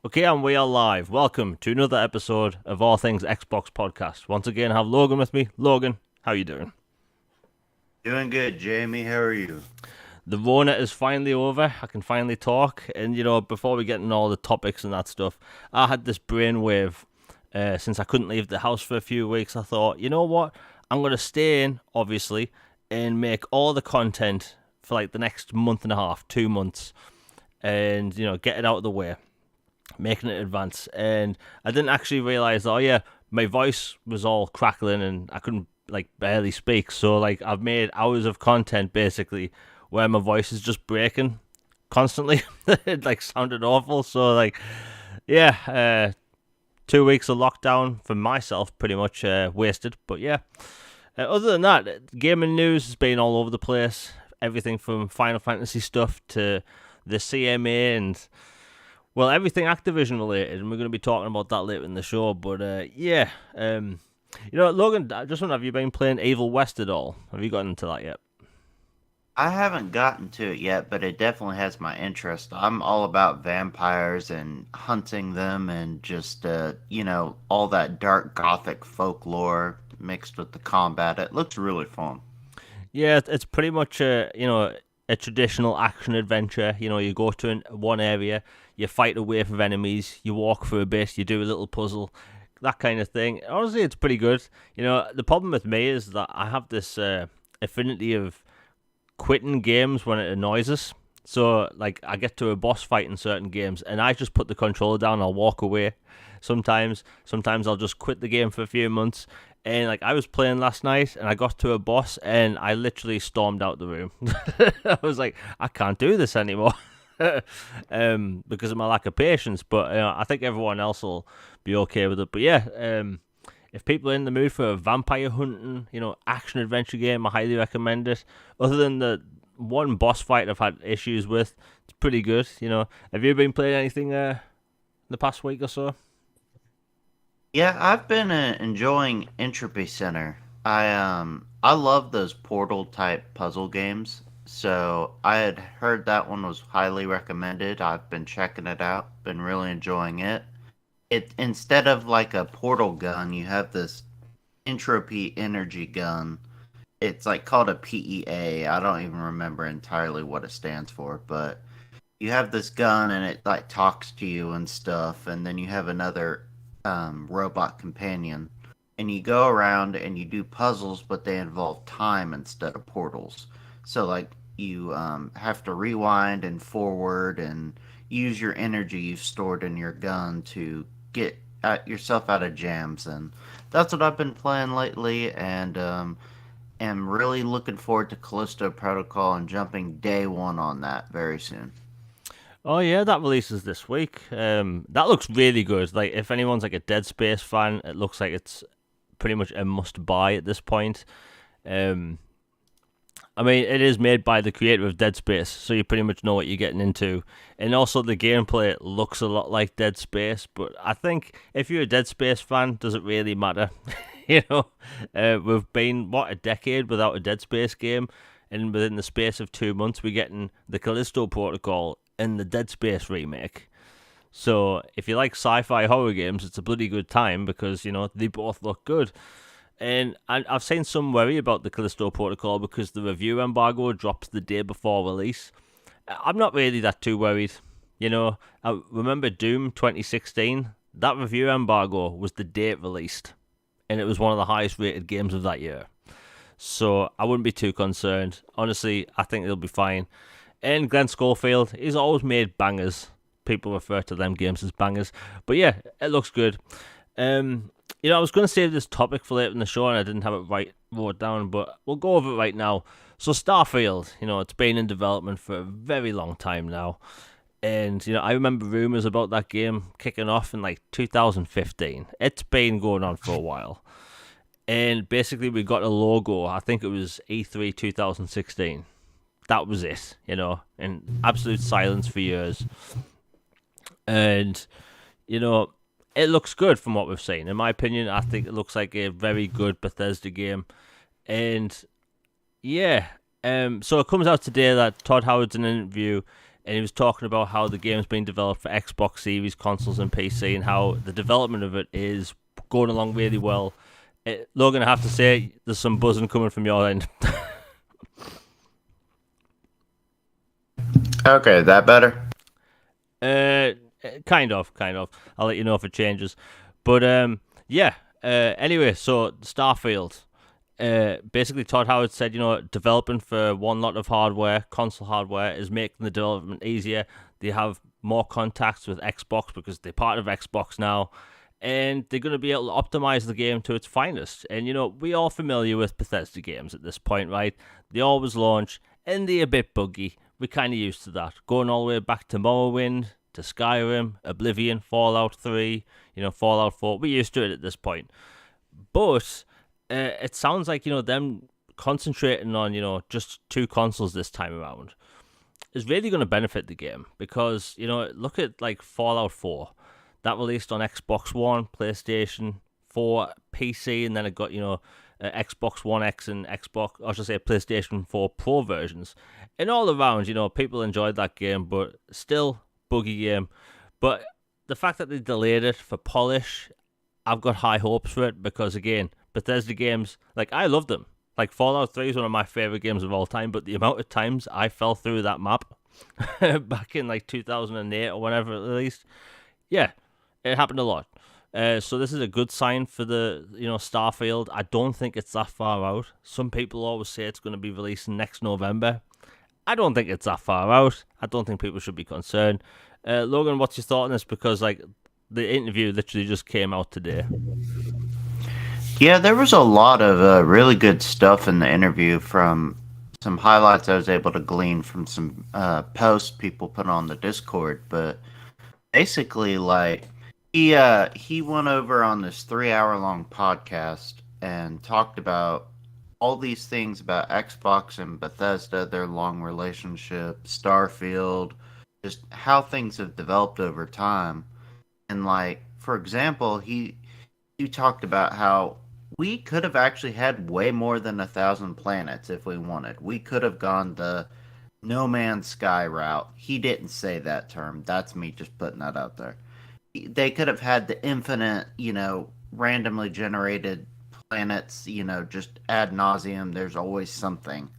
Okay, and we are live. Welcome to another episode of All Things Xbox Podcast. Once again, I have Logan with me. Logan, how you doing? Doing good, Jamie. How are you? The Rona is finally over. I can finally talk. And, before we get into all the topics and that stuff, I had this brainwave since I couldn't leave the house for a few weeks. I thought, you know what? I'm going to stay in, obviously, and make all the content for like the next month and a half, 2 months, and, get it out of the way, making it advance. And I didn't actually realize that, oh yeah, my voice was all crackling and I couldn't like barely speak. So like I've made hours of content basically where my voice is just breaking constantly. It like sounded awful. So like yeah, 2 weeks of lockdown for myself pretty much wasted. But yeah, other than that, gaming news has been all over the place. Everything from Final Fantasy stuff to the CMA and well, everything Activision related, and we're going to be talking about that later in the show. But yeah, Logan, I just wonder, have you been playing Evil West at all? Have you gotten into that yet? I haven't gotten to it yet, but it definitely has my interest. I'm all about vampires and hunting them and just, all that dark gothic folklore mixed with the combat. It looks really fun. Yeah, it's pretty much a traditional action adventure. You go to one area, you fight a wave of enemies, you walk for a bit, you do a little puzzle, that kind of thing. Honestly, it's pretty good. The problem with me is that I have this affinity of quitting games when it annoys us. So, like, I get to a boss fight in certain games, and I just put the controller down. I'll walk away. Sometimes I'll just quit the game for a few months. And like, I was playing last night, and I got to a boss, and I literally stormed out the room. I was like, I can't do this anymore. Because of my lack of patience. But I think everyone else will be okay with it. But yeah, if people are in the mood for a vampire hunting, action adventure game, I highly recommend it. Other than the one boss fight I've had issues with, it's pretty good. Have you been playing anything in the past week or so? Yeah, I've been enjoying Entropy Center. I love those portal type puzzle games. So I had heard that one was highly recommended. I've been checking it out, been really enjoying it. It instead of like a portal gun, you have this entropy energy gun. It's like called a PEA. I don't even remember entirely what it stands for, but you have this gun and it like talks to you and stuff, and then you have another robot companion, and you go around and you do puzzles, but they involve time instead of portals. So like you have to rewind and forward and use your energy you've stored in your gun to get yourself out of jams, and that's what I've been playing lately, and am really looking forward to Callisto Protocol and jumping day one on that very soon. Oh yeah, that releases this week. That looks really good. Like if anyone's like a Dead Space fan, it looks like it's pretty much a must buy at this point. Um, I mean, it is made by the creator of Dead Space, so you pretty much know what you're getting into. And also, the gameplay looks a lot like Dead Space, but I think if you're a Dead Space fan, does it really matter? you know, we've been, what, a decade without a Dead Space game, and within the space of 2 months, we're getting the Callisto Protocol and the Dead Space remake. So, if you like sci fi horror games, it's a bloody good time because, they both look good. And I've seen some worry about the Callisto Protocol because the review embargo drops the day before release. I'm not really that too worried. I remember Doom 2016. That review embargo was the day it released, and it was one of the highest rated games of that year. So I wouldn't be too concerned. Honestly, I think it'll be fine. And Glenn Schofield, he's always made bangers. People refer to them games as bangers. But yeah, it looks good. I was going to save this topic for later in the show, and I didn't have it wrote down, but we'll go over it right now. So Starfield, it's been in development for a very long time now, and I remember rumors about that game kicking off in like 2015. It's been going on for a while, and basically we got a logo. I think it was E3 2016. That was it, in absolute silence for years, and you know it looks good from what we've seen. In my opinion, I think it looks like a very good Bethesda game. And yeah, so it comes out today that Todd Howard's in an interview and he was talking about how the game's being developed for Xbox Series consoles and PC, and how the development of it is going along really well. Logan, I have to say, there's some buzzing coming from your end. Okay, that better? uh, kind of, kind of. I'll let you know if it changes. But yeah. Anyway, so Starfield. Basically, Todd Howard said, developing for one lot of hardware, console hardware, is making the development easier. They have more contacts with Xbox because they're part of Xbox now, and they're going to be able to optimize the game to its finest. And, we are familiar with Bethesda games at this point, right? They always launch, and they're a bit buggy. We're kind of used to that. Going all the way back to Morrowind, to Skyrim, Oblivion, Fallout 3, Fallout 4. We're used to it at this point. But it sounds like them concentrating on just two consoles this time around is really going to benefit the game, because look at like Fallout 4 that released on Xbox One, PlayStation 4, PC, and then it got Xbox One X and Xbox, or should I say PlayStation 4 Pro versions, and all around people enjoyed that game, but still buggy game. But the fact that they delayed it for polish, I've got high hopes for it, because again, Bethesda games, like, I love them. Like, Fallout 3 is one of my favorite games of all time, but the amount of times I fell through that map back in like 2008 or whenever it released, yeah, it happened a lot. So this is a good sign for the Starfield. I don't think it's that far out. Some people always say it's going to be releasing next November. I don't think it's that far out. I don't think people should be concerned. Logan, what's your thought on this? Because like the interview literally just came out today. Yeah, there was a lot of really good stuff in the interview, from some highlights I was able to glean from some posts people put on the Discord. But basically, like, he went over on this 3 hour long podcast and talked about all these things about Xbox and Bethesda, their long relationship, Starfield, just how things have developed over time. And like, for example, he talked about how we could have actually had way more than 1,000 planets if we wanted. We could have gone the No Man's Sky route. He didn't say that term. That's me just putting that out there. They could have had the infinite, randomly generated planets, just ad nauseum. There's always something.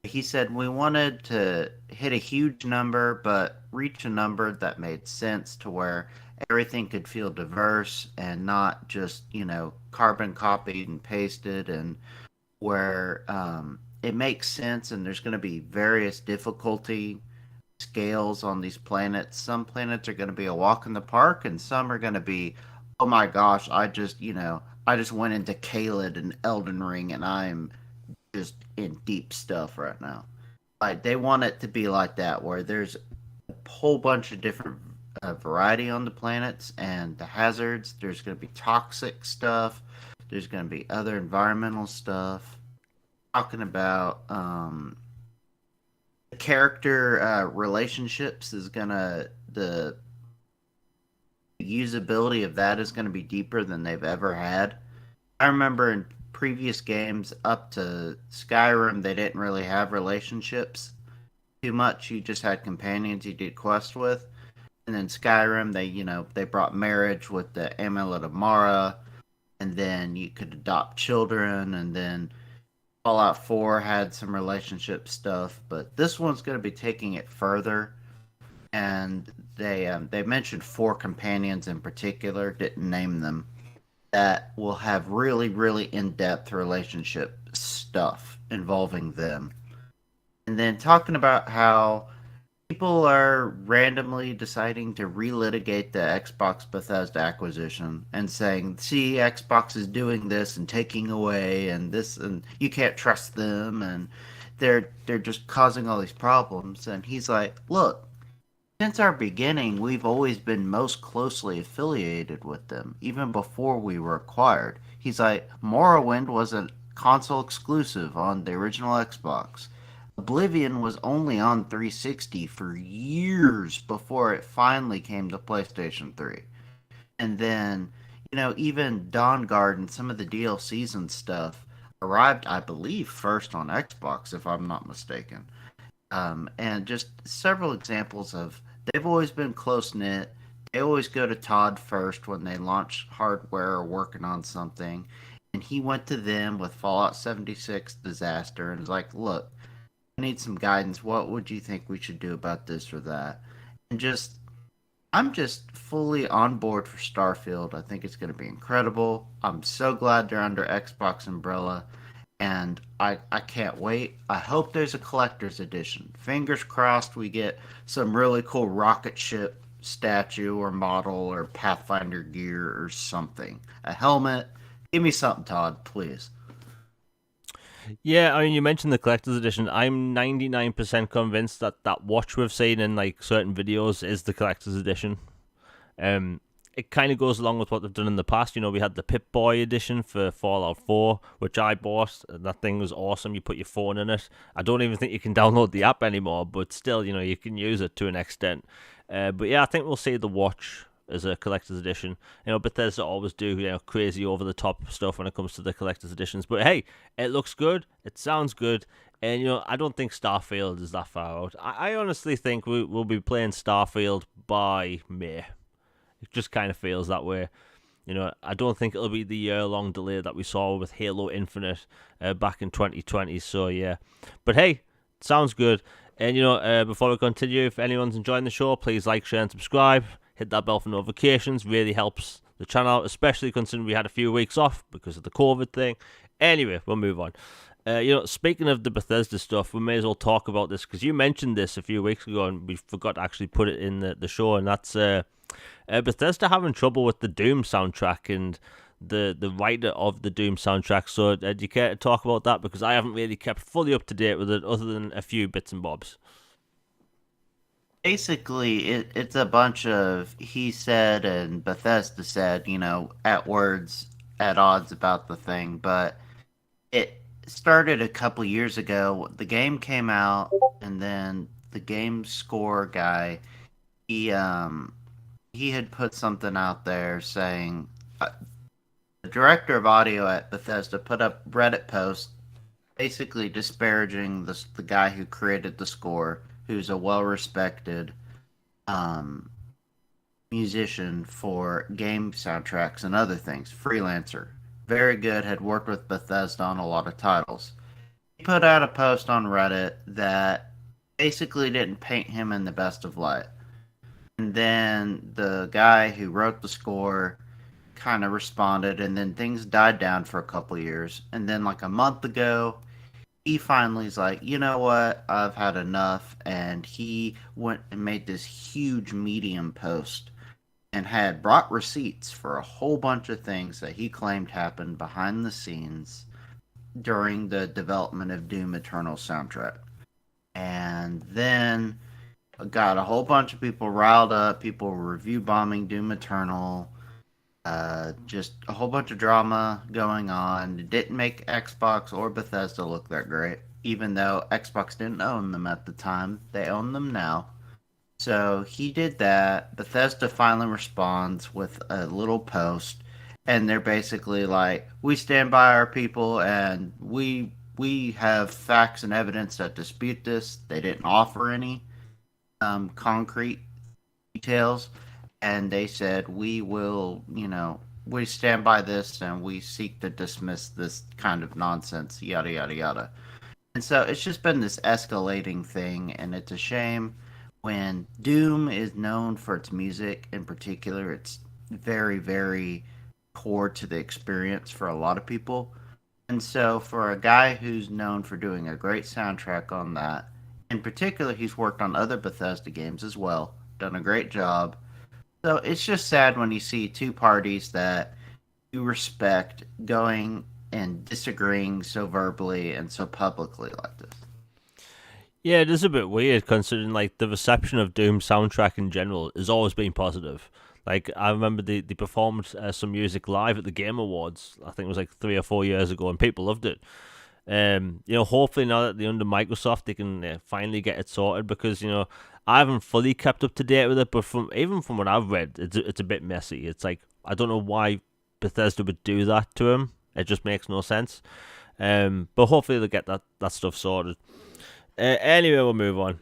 He said we wanted to hit a huge number, but reach a number that made sense, to where everything could feel diverse and not just, carbon copied and pasted, and where it makes sense, and there's going to be various difficulty scales on these planets. Some planets are going to be a walk in the park, and some are going to be, oh my gosh, I just went into Caelid and Elden Ring, and I'm just in deep stuff right now. Like, they want it to be like that, where there's a whole bunch of different variety on the planets and the hazards. There's going to be toxic stuff. There's going to be other environmental stuff. Talking about the character relationships is gonna the usability of that is going to be deeper than they've ever had. I remember in previous games up to Skyrim, they didn't really have relationships too much. You just had companions you did quests with. And then Skyrim, they brought marriage with the Amulet of Mara, and then you could adopt children, and then Fallout 4 had some relationship stuff, but this one's going to be taking it further. And they mentioned 4 companions in particular, didn't name them, that will have really, really in-depth relationship stuff involving them. And then talking about how people are randomly deciding to relitigate the Xbox Bethesda acquisition and saying, see, Xbox is doing this and taking away and this, and you can't trust them, and they're just causing all these problems. And he's like, look, since our beginning, we've always been most closely affiliated with them, even before we were acquired. He's like, Morrowind was a console exclusive on the original Xbox. Oblivion was only on 360 for years before it finally came to PlayStation 3. And then, even Dawnguard and some of the DLCs and stuff arrived, I believe, first on Xbox, if I'm not mistaken. And just several examples of they've always been close knit. They always go to Todd first when they launch hardware or working on something. And he went to them with Fallout 76 Disaster and was like, look, I need some guidance. What would you think we should do about this or that? And just, I'm just fully on board for Starfield. I think it's going to be incredible. I'm so glad they're under Xbox umbrella, and I can't wait. I hope there's a collector's edition. Fingers crossed we get some really cool rocket ship statue or model or Pathfinder gear or something. A helmet. Give me something, Todd, please. Yeah, I mean, you mentioned the collector's edition. I'm 99% convinced that that watch we've seen in like certain videos is the collector's edition. Um, it kind of goes along with what they've done in the past. You know, we had the Pip Boy edition for Fallout 4, which I bought. That thing was awesome. You put your phone in it. I don't even think you can download the app anymore, but still, you know, you can use it to an extent. But yeah, I think we'll see the watch as a collector's edition. You know, Bethesda always do, you know, crazy over the top stuff when it comes to the collector's editions. But hey, it looks good. It sounds good. And, you know, I don't think Starfield is that far out. I honestly think we'll be playing Starfield by May. It just kind of feels that way. You know, I don't think it'll be the year-long delay that we saw with Halo Infinite back in 2020. So, yeah. But hey, sounds good. And, you know, before we continue, if anyone's enjoying the show, please like, share, and subscribe. Hit that bell for notifications. Really helps the channel out, especially considering we had a few weeks off because of the COVID thing. Anyway, we'll move on. You know, speaking of the Bethesda stuff, we may as well talk about this because you mentioned this a few weeks ago and we forgot to actually put it in the show, and that's Bethesda having trouble with the Doom soundtrack and the writer of the Doom soundtrack. So, do you care to talk about that? Because I haven't really kept fully up to date with it, other than a few bits and bobs. Basically, it's a bunch of he said and Bethesda said, at words at odds about the thing. But it started a couple years ago. The game came out, and then the game score guy, he um he had put something out there saying the director of audio at Bethesda put up Reddit post basically disparaging the guy who created the score, who's a well respected um, musician for game soundtracks and other things, freelancer. Very good, had worked with Bethesda on a lot of titles. He put out a post on Reddit that basically didn't paint him in the best of light. And then the guy who wrote the score kind of responded, and then things died down for a couple years. And then, like a month ago, he finally is like, you know what, I've had enough. And he went and made this huge Medium post and had brought receipts for a whole bunch of things that he claimed happened behind the scenes during the development of Doom Eternal soundtrack. And then got a whole bunch of people riled up, people review bombing Doom Eternal. Just a whole bunch of drama going on. It didn't make Xbox or Bethesda look that great, even though Xbox didn't own them at the time. They own them now. So he did that. Bethesda finally responds with a little post, and they're basically like, "We stand by our people, and we have facts and evidence that dispute this." They didn't offer any concrete details, and they said, "We will, we stand by this, and we seek to dismiss this kind of nonsense, yada yada yada." And so it's just been this escalating thing, and it's a shame when Doom is known for its music in particular. It's very, very core to the experience for a lot of people. And so for a guy who's known for doing a great soundtrack on that, in particular, he's worked on other Bethesda games as well, done a great job. So it's just sad when you see two parties that you respect going and disagreeing so verbally and so publicly like this. Yeah, it is a bit weird considering like the reception of Doom soundtrack in general has always been positive. Like I remember they performed some music live at the Game Awards. I think it was like 3 or 4 years ago, and people loved it. You know, hopefully now that they're under Microsoft, they can finally get it sorted because I haven't fully kept up to date with it, but from what I've read, it's a bit messy. It's like I don't know why Bethesda would do that to him. It just makes no sense. But hopefully they'll get that stuff sorted. Anyway, we'll move on.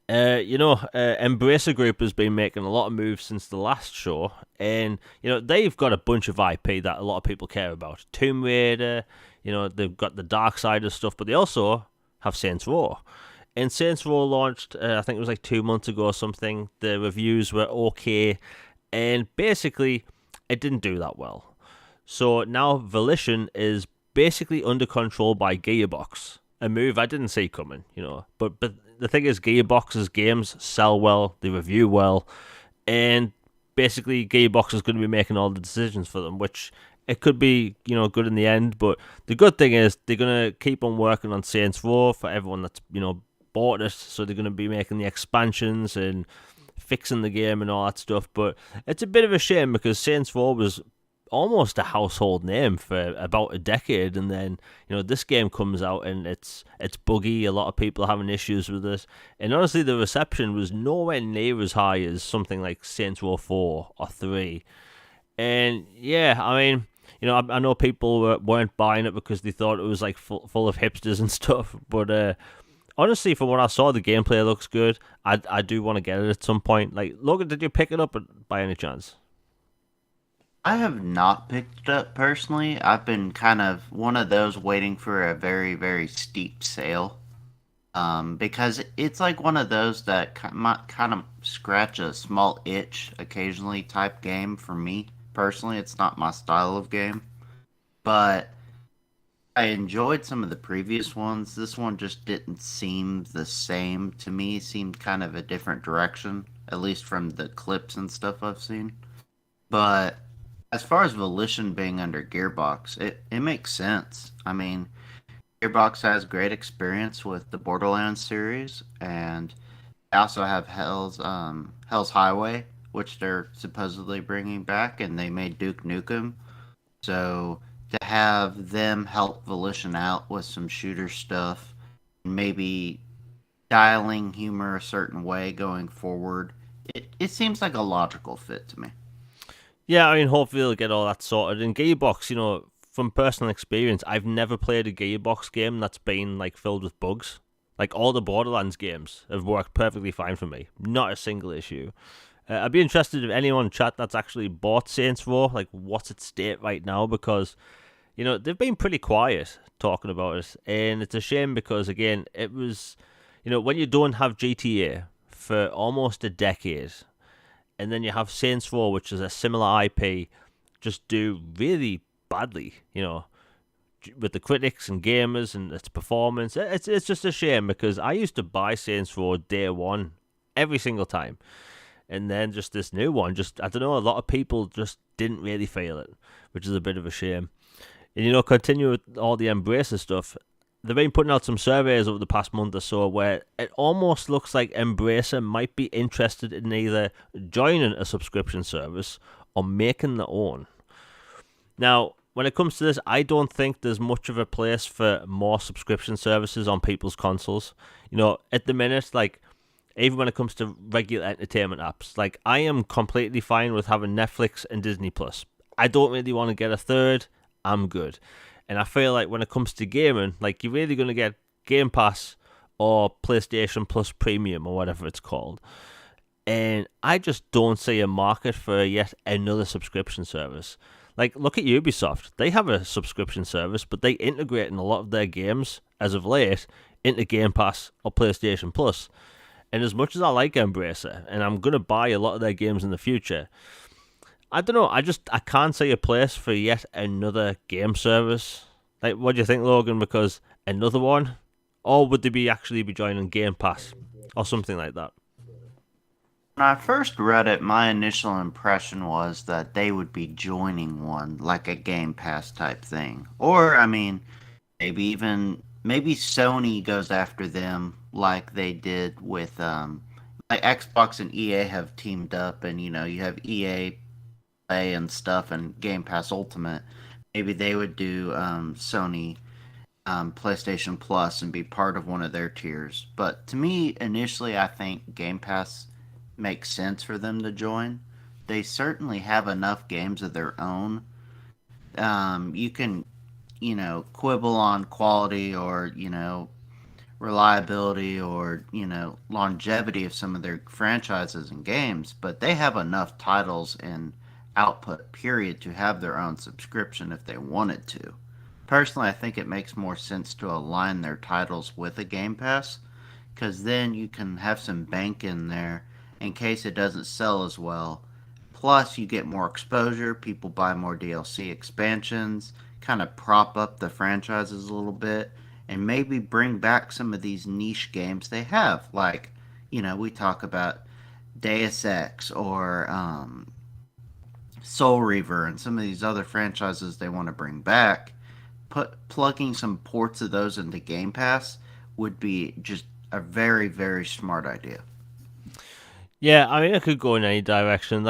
Embracer Group has been making a lot of moves since the last show, and they've got a bunch of IP that a lot of people care about. Tomb Raider, they've got the dark side of stuff, but they also have Saints Row. And Saints Row launched, I think it was like 2 months ago or something. The reviews were okay, and basically, it didn't do that well. So now Volition is basically under control by Gearbox, a move I didn't see coming. But the thing is, Gearbox's games sell well, they review well, and basically Gearbox is going to be making all the decisions for them, which it could be good in the end. But the good thing is they're going to keep on working on Saints Row for everyone that's bought it, so they're going to be making the expansions and fixing the game and all that stuff. But it's a bit of a shame because Saints Row was almost a household name for about a decade, and then this game comes out and it's buggy. A lot of people are having issues with it, and honestly, the reception was nowhere near as high as something like Saints Row 4 or 3. And yeah, I mean, I know people weren't buying it because they thought it was like full of hipsters and stuff, but honestly, from what I saw, the gameplay looks good. I do want to get it at some point. Like, Logan, did you pick it up by any chance? I have not picked it up personally. I've been kind of one of those waiting for a very, very steep sale. Because it's like one of those that might kind of scratch a small itch occasionally type game for me personally. It's not my style of game, but I enjoyed some of the previous ones. This one just didn't seem the same to me. It seemed kind of a different direction, at least from the clips and stuff I've seen. But as far as Volition being under Gearbox, it makes sense. I mean, Gearbox has great experience with the Borderlands series, and they also have Hell's Highway, which they're supposedly bringing back, and they made Duke Nukem. So to have them help Volition out with some shooter stuff, maybe dialing humor a certain way going forward, it seems like a logical fit to me. Yeah, I mean, hopefully they'll get all that sorted. In Gearbox, from personal experience, I've never played a Gearbox game that's been like filled with bugs. Like all the Borderlands games have worked perfectly fine for me, not a single issue. I'd be interested if anyone in chat that's actually bought Saints Row, like what's its state right now, because they've been pretty quiet talking about it, and it's a shame because again, it was when you don't have GTA for almost a decade, and then you have Saints Row, which is a similar IP, just do really badly, with the critics and gamers and its performance. It's just a shame because I used to buy Saints Row day one every single time, and then just this new one, just I don't know, a lot of people just didn't really feel it, which is a bit of a shame. And continue with all the Embracer stuff. They've been putting out some surveys over the past month or so where it almost looks like Embracer might be interested in either joining a subscription service or making their own. Now, when it comes to this, I don't think there's much of a place for more subscription services on people's consoles. At the minute, like, even when it comes to regular entertainment apps, like, I am completely fine with having Netflix and Disney Plus. I don't really want to get a third. I'm good. And I feel like when it comes to gaming, like, you're really going to get Game Pass or PlayStation Plus Premium or whatever it's called. And I just don't see a market for yet another subscription service. Like, look at Ubisoft. They have a subscription service, but they integrate in a lot of their games, as of late, into Game Pass or PlayStation Plus. And as much as I like Embracer, and I'm going to buy a lot of their games in the future, I don't know. I can't see a place for yet another game service. Like, what do you think, Logan? Because another one, or would they actually be joining Game Pass or something like that? When I first read it, my initial impression was that they would be joining one, like a Game Pass type thing. Or, I mean, maybe Sony goes after them like they did with like Xbox and EA have teamed up, and you have EA Play and stuff and Game Pass Ultimate. Maybe they would do Sony PlayStation Plus and be part of one of their tiers. But to me, initially, I think Game Pass makes sense for them to join. They certainly have enough games of their own. You can, quibble on quality or, reliability or longevity of some of their franchises and games, but they have enough titles and output period to have their own subscription if they wanted to. Personally, I think it makes more sense to align their titles with a Game Pass because then you can have some bank in there in case it doesn't sell as well. Plus, you get more exposure, people buy more DLC expansions, kind of prop up the franchises a little bit, and maybe bring back some of these niche games they have. Like, we talk about Deus Ex or Soul Reaver and some of these other franchises they want to bring back. Plugging some ports of those into Game Pass would be just a very, very smart idea. Yeah, I mean, it could go in any direction.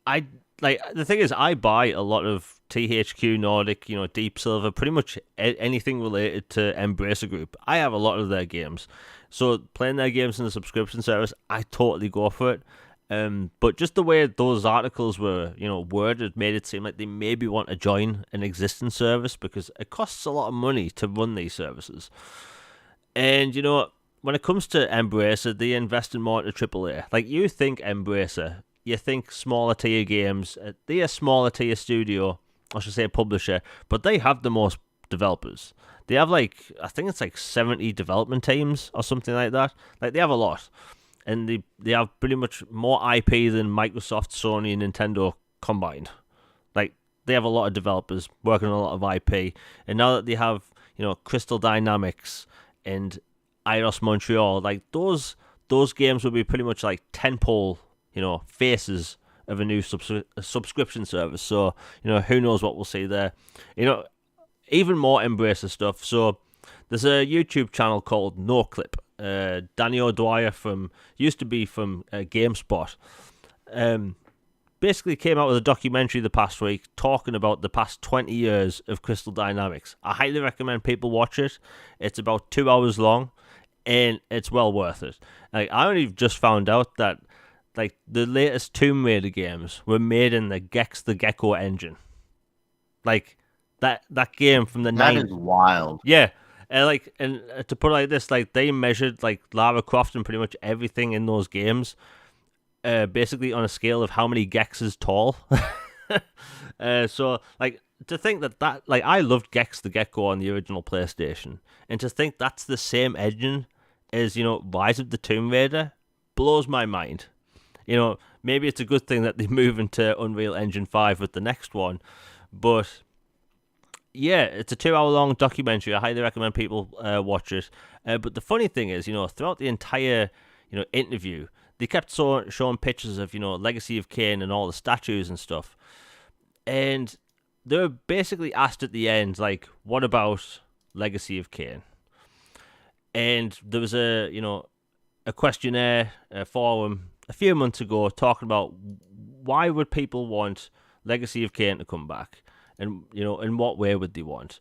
I like the thing is, I buy a lot of THQ Nordic, Deep Silver, pretty much anything related to Embracer Group. I have a lot of their games, so playing their games in the subscription service, I totally go for it. But just the way those articles were, worded, made it seem like they maybe want to join an existing service because it costs a lot of money to run these services. And when it comes to Embracer, they invest in more into AAA. Like you think Embracer, you think smaller tier games. They're a smaller tier studio, I should say publisher, but they have the most developers. They have I think it's like 70 development teams or something like that. Like they have a lot. And they have pretty much more IP than Microsoft, Sony, and Nintendo combined. Like they have a lot of developers working on a lot of IP, and now that they have Crystal Dynamics and Eidos Montreal, like those games will be pretty much like tentpole faces of a new subscription service. So who knows what we'll see there. Even more Embracer stuff. So there's a YouTube channel called NoClip. Danny O'Dwyer used to be from GameSpot. Basically came out with a documentary the past week talking about the past 20 years of Crystal Dynamics. I highly recommend people watch it. It's about 2 hours long, and it's well worth it. Like I only just found out that the latest Tomb Raider games were made in the Gex the Gecko engine. Like that game from the That 90s. is wild. Yeah. And to put it like this, they measured Lara Croft and pretty much everything in those games, basically on a scale of how many Gex is tall. So to think that I loved Gex the Gecko on the original PlayStation, and to think that's the same engine as Rise of the Tomb Raider blows my mind. Maybe it's a good thing that they move into Unreal Engine 5 with the next one, but. Yeah, it's a 2 hour long documentary. I highly recommend people watch it. But the funny thing is, throughout the entire interview, they kept showing pictures of Legacy of Kain and all the statues and stuff. And they were basically asked at the end, what about Legacy of Kain? And there was a questionnaire forum a few months ago talking about why would people want Legacy of Kain to come back. And in what way would they want?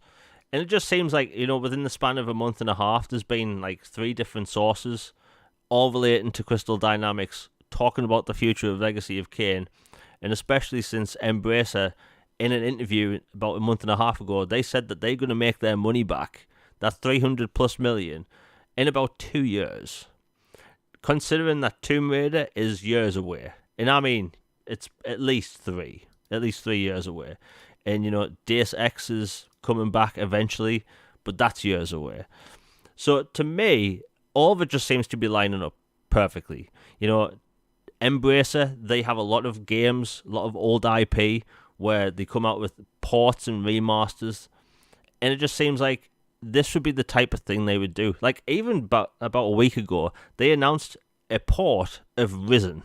And it just seems like within the span of a month and a half, there's been 3 different sources, all relating to Crystal Dynamics, talking about the future of Legacy of Kain, and especially since Embracer, in an interview about a month and a half ago, they said that they're going to make their money back, that 300 plus million, in about 2 years. Considering that Tomb Raider is years away, and I mean it's at least 3 years away. And, Deus Ex is coming back eventually, but that's years away. So, to me, all of it just seems to be lining up perfectly. Embracer, they have a lot of games, a lot of old IP, where they come out with ports and remasters. And it just seems like this would be the type of thing they would do. Even about a week ago, they announced a port of Risen.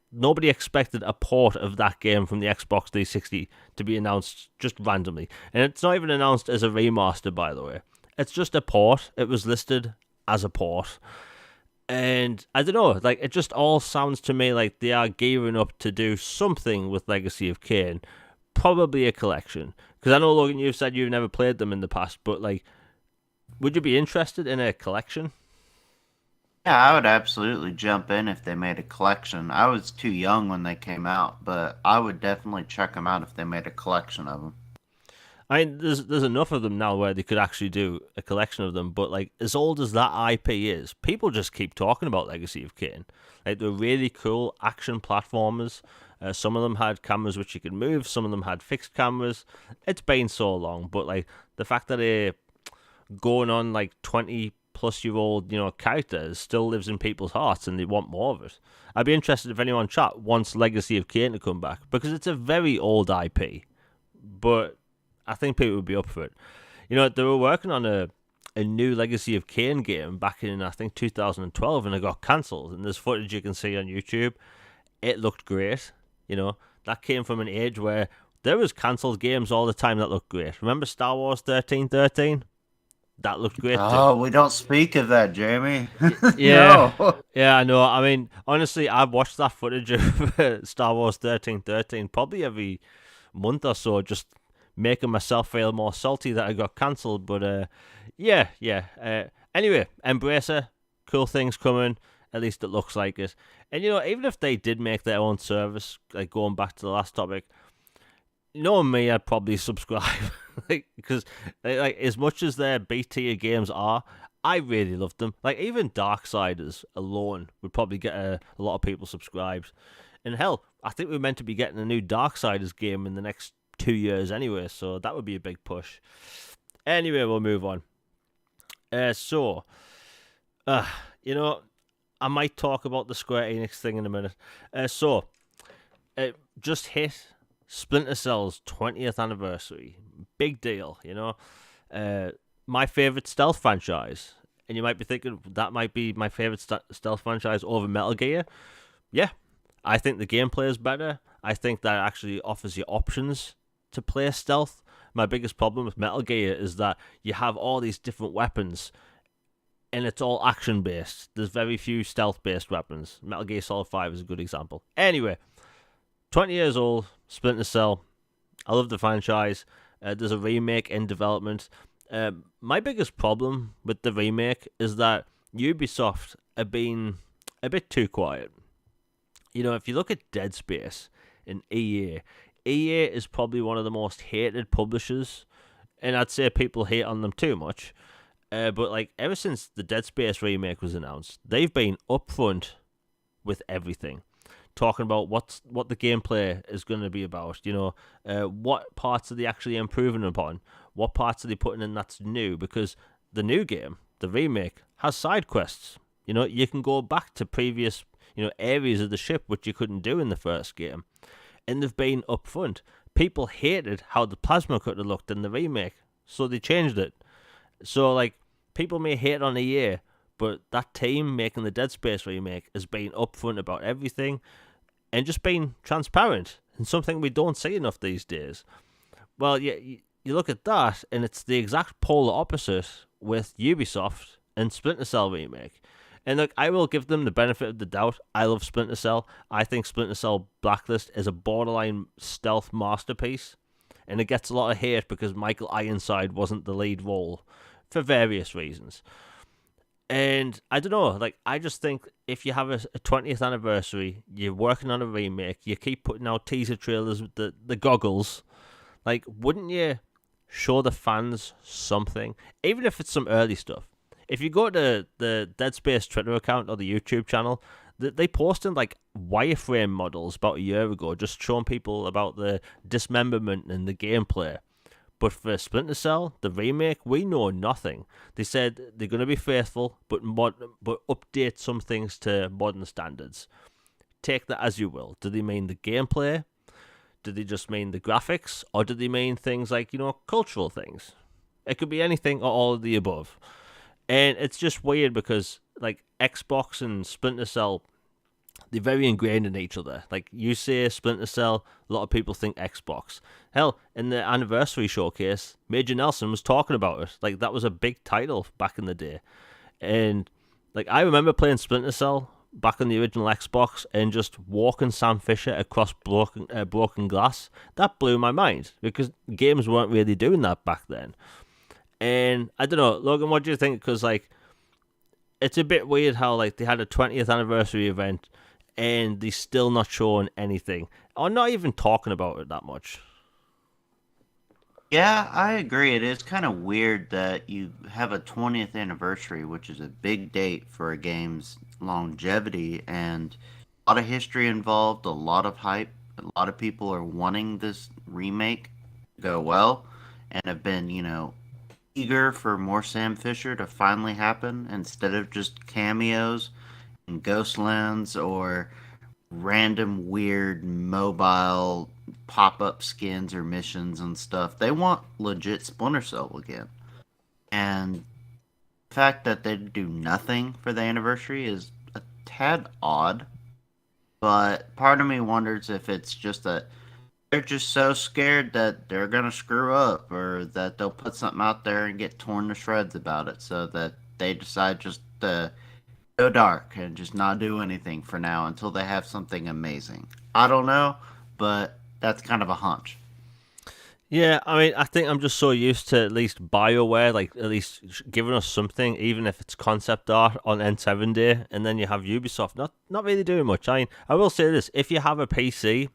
Nobody expected a port of that game from the Xbox 360 to be announced just randomly. And it's not even announced as a remaster, by the way. It's just a port. It was listed as a port. And I don't know, it just all sounds to me like they are gearing up to do something with Legacy of Kain. Probably a collection. Because I know, Logan, you've said you've never played them in the past, but, would you be interested in a collection? Yeah, I would absolutely jump in if they made a collection. I was too young when they came out, but I would definitely check them out if they made a collection of them. I mean, there's enough of them now where they could actually do a collection of them. But like, as old as that IP is, people just keep talking about Legacy of Kain. Like, they're really cool action platformers. Some of them had cameras which you could move. Some of them had fixed cameras. It's been so long, but like the fact that they're going on like 20-plus-year-old, characters still lives in people's hearts, and they want more of it. I'd be interested if anyone in chat wants Legacy of Kain to come back, because it's a very old IP, but I think people would be up for it. They were working on a new Legacy of Kain game back in, I think, 2012, and it got cancelled. And there's footage you can see on YouTube. It looked great. That came from an age where there was cancelled games all the time that looked great. Remember Star Wars 1313? That looked great too. Oh, we don't speak of that, Jamie. Yeah. No. Yeah, I know. I mean, honestly, I've watched that footage of Star Wars 1313 probably every month or so, just making myself feel more salty that I got cancelled. But yeah. Anyway, Embracer, cool things coming. At least it looks like it. And even if they did make their own service, like going back to the last topic, knowing me, I'd probably subscribe. Because like as much as their B-tier games are, I really love them. Like, even Darksiders alone would probably get a lot of people subscribed. And hell, I think we're meant to be getting a new Darksiders game in the next 2 years anyway, so that would be a big push. Anyway, we'll move on. I might talk about the Square Enix thing in a minute. Just hit Splinter Cell's 20th anniversary. Big deal, my favorite stealth franchise. And you might be thinking, that might be my favorite stealth franchise over Metal Gear. Yeah, I think the gameplay is better. I think that actually offers you options to play stealth. My biggest problem with Metal Gear is that you have all these different weapons, and it's all action-based. There's very few stealth-based weapons. Metal Gear Solid 5 is a good example. Anyway, 20 years old, Splinter Cell. I love the franchise. There's a remake in development. My biggest problem with the remake is that Ubisoft have been a bit too quiet. If you look at Dead Space and EA is probably one of the most hated publishers, and I'd say people hate on them too much. But like, ever since the Dead Space remake was announced, they've been upfront with everything, talking about what the gameplay is going to be about. What parts are they actually improving upon? What parts are they putting in that's new? Because the new game, the remake, has side quests. You can go back to previous areas of the ship which you couldn't do in the first game, and they've been upfront. People hated how the plasma cutter looked in the remake, so they changed it. So, like, people may hate on EA, but that team making the Dead Space remake has been upfront about everything and just been transparent, and something we don't see enough these days. Well, you look at that, and it's the exact polar opposite with Ubisoft and Splinter Cell remake. And look, I will give them the benefit of the doubt. I love Splinter Cell. I think Splinter Cell Blacklist is a borderline stealth masterpiece, and it gets a lot of hate because Michael Ironside wasn't the lead role for various reasons. And I don't know, like, I just think if you have a 20th anniversary, you're working on a remake, you keep putting out teaser trailers with the goggles, like, wouldn't you show the fans something? Even if it's some early stuff. If you go to the Dead Space Twitter account or the YouTube channel, they posted like wireframe models about a year ago, just showing people about the dismemberment and the gameplay. But for Splinter Cell, the remake, we know nothing. They said they're going to be faithful, but update some things to modern standards. Take that as you will. Do they mean the gameplay? Do they just mean the graphics? Or do they mean things like, cultural things? It could be anything or all of the above. And it's just weird because, like, Xbox and Splinter Cell, they're very ingrained in each other. Like, you say Splinter Cell, a lot of people think Xbox. Hell, in the anniversary showcase, Major Nelson was talking about it. Like, that was a big title back in the day. And, like, I remember playing Splinter Cell back on the original Xbox and just walking Sam Fisher across broken glass. That blew my mind because games weren't really doing that back then. And I don't know, Logan, what do you think? Because, like, it's a bit weird how, like, they had a 20th anniversary event and they're still not showing anything or not even talking about it that much. Yeah, I agree. It is kind of weird that you have a 20th anniversary, which is a big date for a game's longevity, and a lot of history involved, a lot of hype. A lot of people are wanting this remake to go well and have been, eager for more Sam Fisher to finally happen instead of just cameos and Ghostlands or random weird mobile pop-up skins or missions and stuff. They want legit Splinter Cell again. And the fact that they do nothing for the anniversary is a tad odd, but part of me wonders if it's just that they're just so scared that they're gonna screw up or that they'll put something out there and get torn to shreds about it, so that they decide just to go dark and just not do anything for now until they have something amazing. I don't know, but that's kind of a hunch. Yeah, I mean, I think I'm just so used to at least BioWare, like at least giving us something, even if it's concept art on N7 Day, and then you have Ubisoft not really doing much. I mean, I will say this: if you have a PC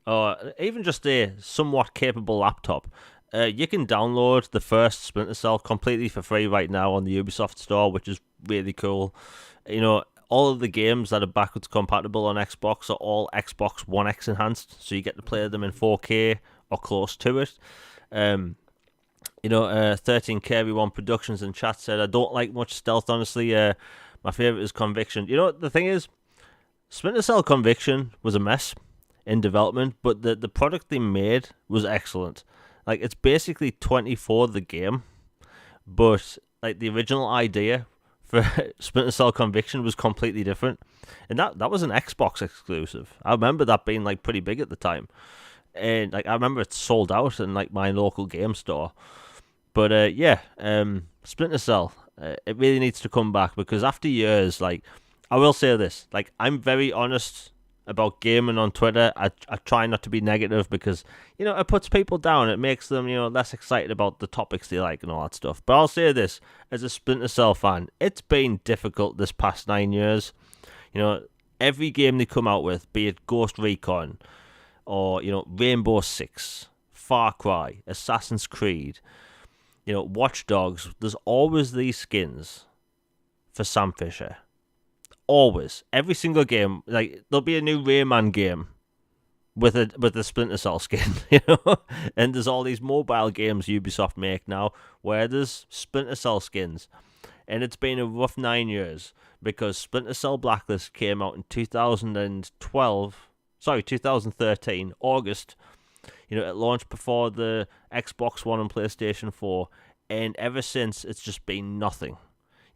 or even just a somewhat capable laptop, you can download the first Splinter Cell completely for free right now on the Ubisoft store, which is really cool. You know, all of the games that are backwards compatible on Xbox are all Xbox One X enhanced, so you get to play them in 4K or close to it. Um, 13 one Productions in chat said, I don't like much stealth, honestly. My favorite is Conviction. You know, the thing is, Splinter Cell Conviction was a mess in development, but the product they made was excellent. Like, it's basically 24 the game, but like the original idea for Splinter Cell Conviction was completely different, and that was an Xbox exclusive. I remember that being like pretty big at the time, and like I remember it sold out in like my local game store. But Splinter Cell, it really needs to come back because after years, like I will say this, like I'm very honest about gaming on Twitter. I try not to be negative because it puts people down. It makes them less excited about the topics they like and all that stuff. But I'll say this as a Splinter Cell fan, it's been difficult this past 9 years. You know, every game they come out with, be it Ghost Recon or Rainbow Six, Far Cry, Assassin's Creed, Watch Dogs, there's always these skins for Sam Fisher. Always. Every single game. Like, there'll be a new Rayman game with a Splinter Cell skin, And there's all these mobile games Ubisoft make now where there's Splinter Cell skins. And it's been a rough 9 years because Splinter Cell Blacklist came out in 2013, August. It launched before the Xbox One and PlayStation 4, and ever since it's just been nothing.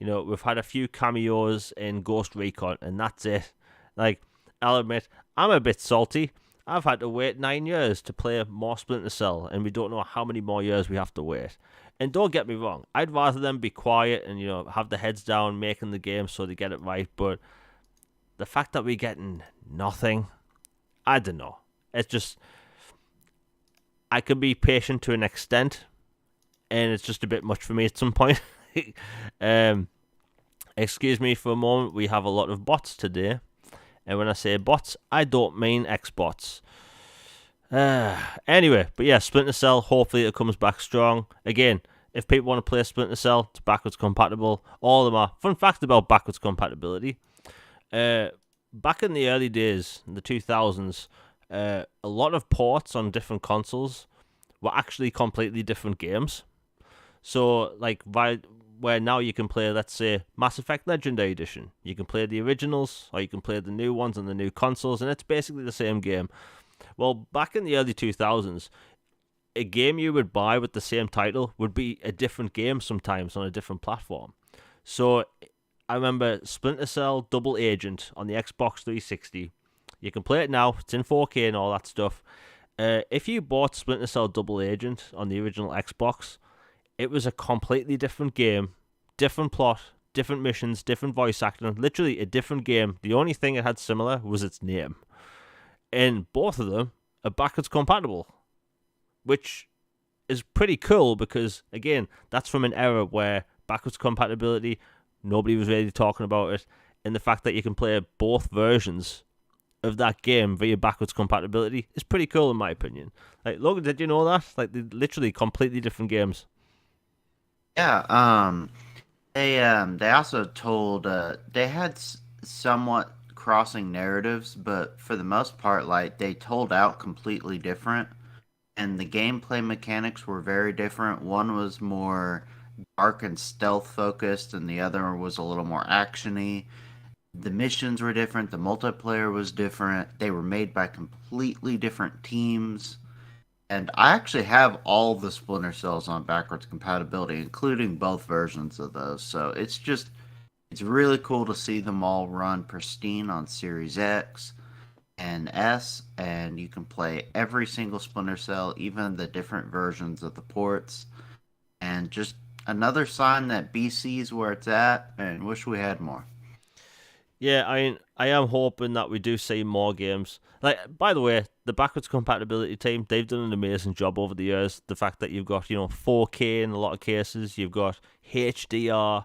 We've had a few cameos in Ghost Recon, and that's it. Like, I'll admit, I'm a bit salty. I've had to wait 9 years to play more Splinter Cell, and we don't know how many more years we have to wait. And don't get me wrong, I'd rather them be quiet and have their heads down making the game so they get it right. But the fact that we're getting nothing, I don't know. It's just I can be patient to an extent, and it's just a bit much for me at some point. Excuse me for a moment. We have a lot of bots today, and when I say bots, I don't mean Xbots. Anyway, but yeah, Splinter Cell. Hopefully, it comes back strong again. If people want to play Splinter Cell, it's backwards compatible. All of them are. Fun fact about backwards compatibility. Back in the early days, in the 2000s, a lot of ports on different consoles were actually completely different games. So, like, where now you can play, let's say, Mass Effect Legendary Edition. You can play the originals, or you can play the new ones on the new consoles, and it's basically the same game. Well, back in the early 2000s, a game you would buy with the same title would be a different game sometimes on a different platform. So, I remember Splinter Cell Double Agent on the Xbox 360. You can play it now, it's in 4K and all that stuff. If you bought Splinter Cell Double Agent on the original Xbox, it was a completely different game, different plot, different missions, different voice acting, literally a different game. The only thing it had similar was its name. And both of them are backwards compatible, which is pretty cool because, again, that's from an era where backwards compatibility, nobody was really talking about it, and the fact that you can play both versions of that game via backwards compatibility is pretty cool in my opinion. Like, Logan, did you know that? Like, they're literally completely different games. Yeah. They also told they had somewhat crossing narratives, but for the most part, like they told out completely different, and the gameplay mechanics were very different. One was more dark and stealth focused, and the other was a little more actiony. The missions were different. The multiplayer was different. They were made by completely different teams. And I actually have all the Splinter Cells on backwards compatibility, including both versions of those. So it's really cool to see them all run pristine on Series X and S, and you can play every single Splinter Cell, even the different versions of the ports. And just another sign that BC's where it's at, and wish we had more. Yeah, I mean, I am hoping that we do see more games. Like, by the way, the backwards compatibility team, they've done an amazing job over the years. The fact that you've got, 4K in a lot of cases, you've got HDR,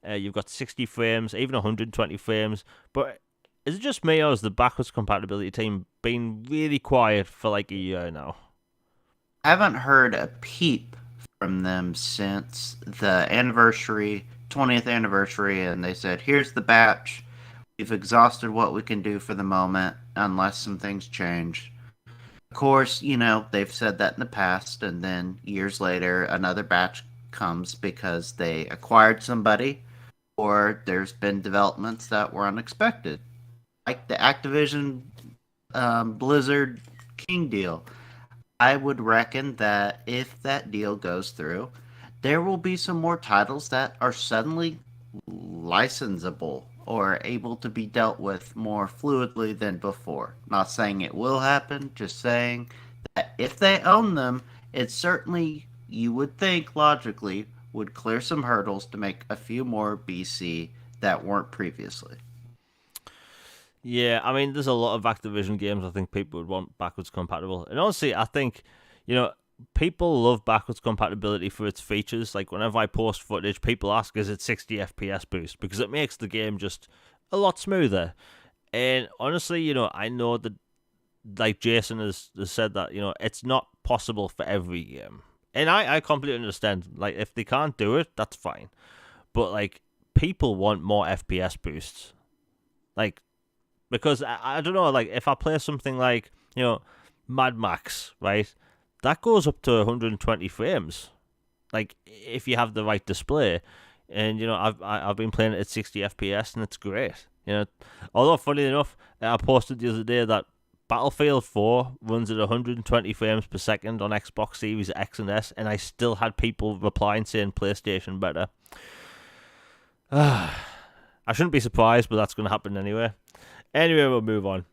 you've got 60 frames, even 120 frames. But is it just me, or has the backwards compatibility team been really quiet for like a year now? I haven't heard a peep from them since the anniversary, 20th anniversary, and they said, here's the batch. We've exhausted what we can do for the moment, unless some things change. Of course, they've said that in the past, and then years later, another batch comes because they acquired somebody, or there's been developments that were unexpected, like the Activision Blizzard King deal. I would reckon that if that deal goes through, there will be some more titles that are suddenly licensable or able to be dealt with more fluidly than before. Not saying it will happen, just saying that if they own them, it certainly, you would think logically, would clear some hurdles to make a few more BC that weren't previously. Yeah, I mean, there's a lot of Activision games I think people would want backwards compatible. And honestly, I think, you know, people love backwards compatibility for its features. Like, whenever I post footage, people ask, is it 60 FPS boost? Because it makes the game just a lot smoother. And honestly, I know that, like Jason has said that, it's not possible for every game. And I completely understand. Like, if they can't do it, that's fine. But, like, people want more FPS boosts. Like, because I don't know, like if I play something like Mad Max, right, that goes up to 120 frames. Like if you have the right display, and I've been playing it at 60 FPS and it's great. Although funny enough, I posted the other day that Battlefield 4 runs at 120 frames per second on Xbox Series X and S, and I still had people replying saying PlayStation better. I shouldn't be surprised, but that's going to happen anyway. Anyway, we'll move on.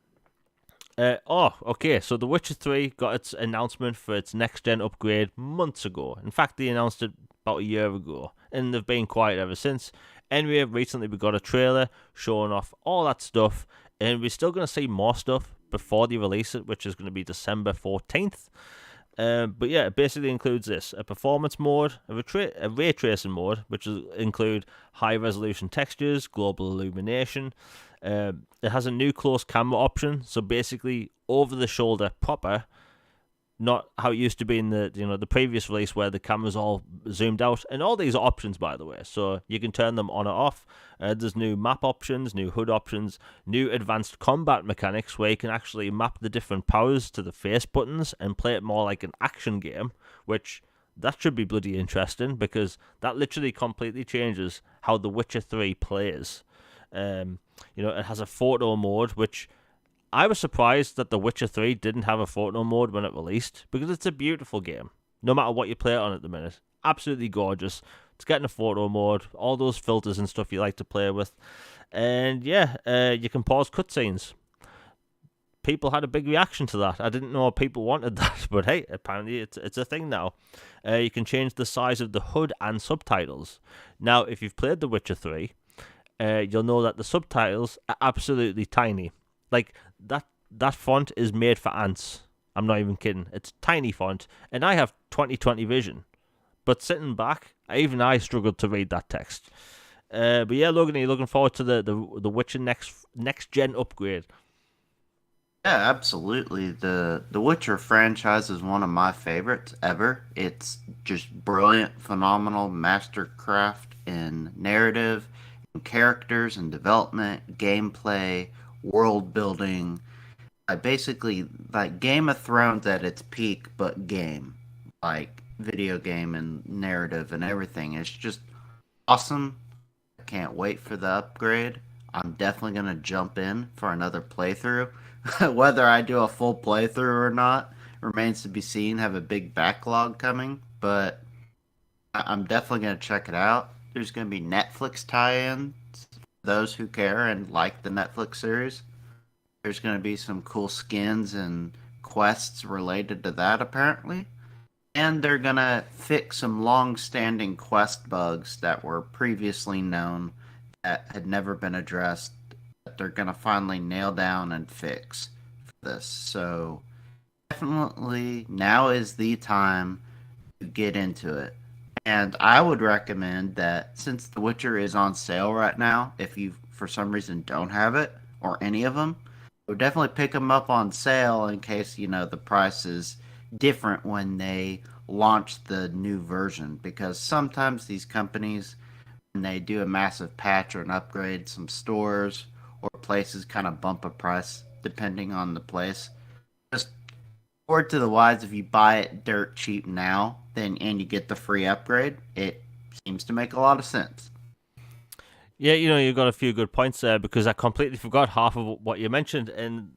Okay, so The Witcher 3 got its announcement for its next-gen upgrade months ago. In fact, they announced it about a year ago, and they've been quiet ever since. Anyway, recently we got a trailer showing off all that stuff, and we're still going to see more stuff before they release it, which is going to be December 14th. But yeah, it basically includes this: a performance mode, a ray tracing mode, which will include high resolution textures, global illumination. It has a new close camera option, so basically over the shoulder proper, not how it used to be in the previous release where the camera's all zoomed out. And all these are options, by the way, so you can turn them on or off. There's new map options, new HUD options, new advanced combat mechanics where you can actually map the different powers to the face buttons and play it more like an action game, which that should be bloody interesting because that literally completely changes how The Witcher 3 plays. It has a photo mode, which I was surprised that The Witcher 3 didn't have a photo mode when it released, because it's a beautiful game, no matter what you play it on at the minute. Absolutely gorgeous. It's getting a photo mode, all those filters and stuff you like to play with. And yeah, you can pause cutscenes. People had a big reaction to that. I didn't know people wanted that, but hey, apparently it's a thing now. You can change the size of the HUD and subtitles. Now, if you've played The Witcher 3, you'll know that the subtitles are absolutely tiny. Like, that font is made for ants. I'm not even kidding. It's tiny font, and I have 20/20 vision. But sitting back, even I struggled to read that text. But yeah, Logan, are you looking forward to the Witcher next gen upgrade? Yeah, absolutely. The Witcher franchise is one of my favorites ever. It's just brilliant, phenomenal mastercraft in narrative, in characters and development, gameplay, world building. I basically like Game of Thrones at its peak, but game. Like video game and narrative and everything. It's just awesome. I can't wait for the upgrade. I'm definitely going to jump in for another playthrough. Whether I do a full playthrough or not remains to be seen. Have a big backlog coming, but I'm definitely going to check it out. There's going to be Netflix tie-ins for those who care and like the Netflix series. There's going to be some cool skins and quests related to that apparently. And they're going to fix some long-standing quest bugs that were previously known that had never been addressed that they're going to finally nail down and fix for this. So definitely now is the time to get into it. And I would recommend that since The Witcher is on sale right now, if you for some reason don't have it or any of them, I would definitely pick them up on sale in case, the price is different when they launch the new version because sometimes these companies when they do a massive patch or an upgrade, some stores or places kind of bump a price depending on the place. Just word to the wise, if you buy it dirt cheap now, then and you get the free upgrade, it seems to make a lot of sense. Yeah, you got a few good points there because I completely forgot half of what you mentioned and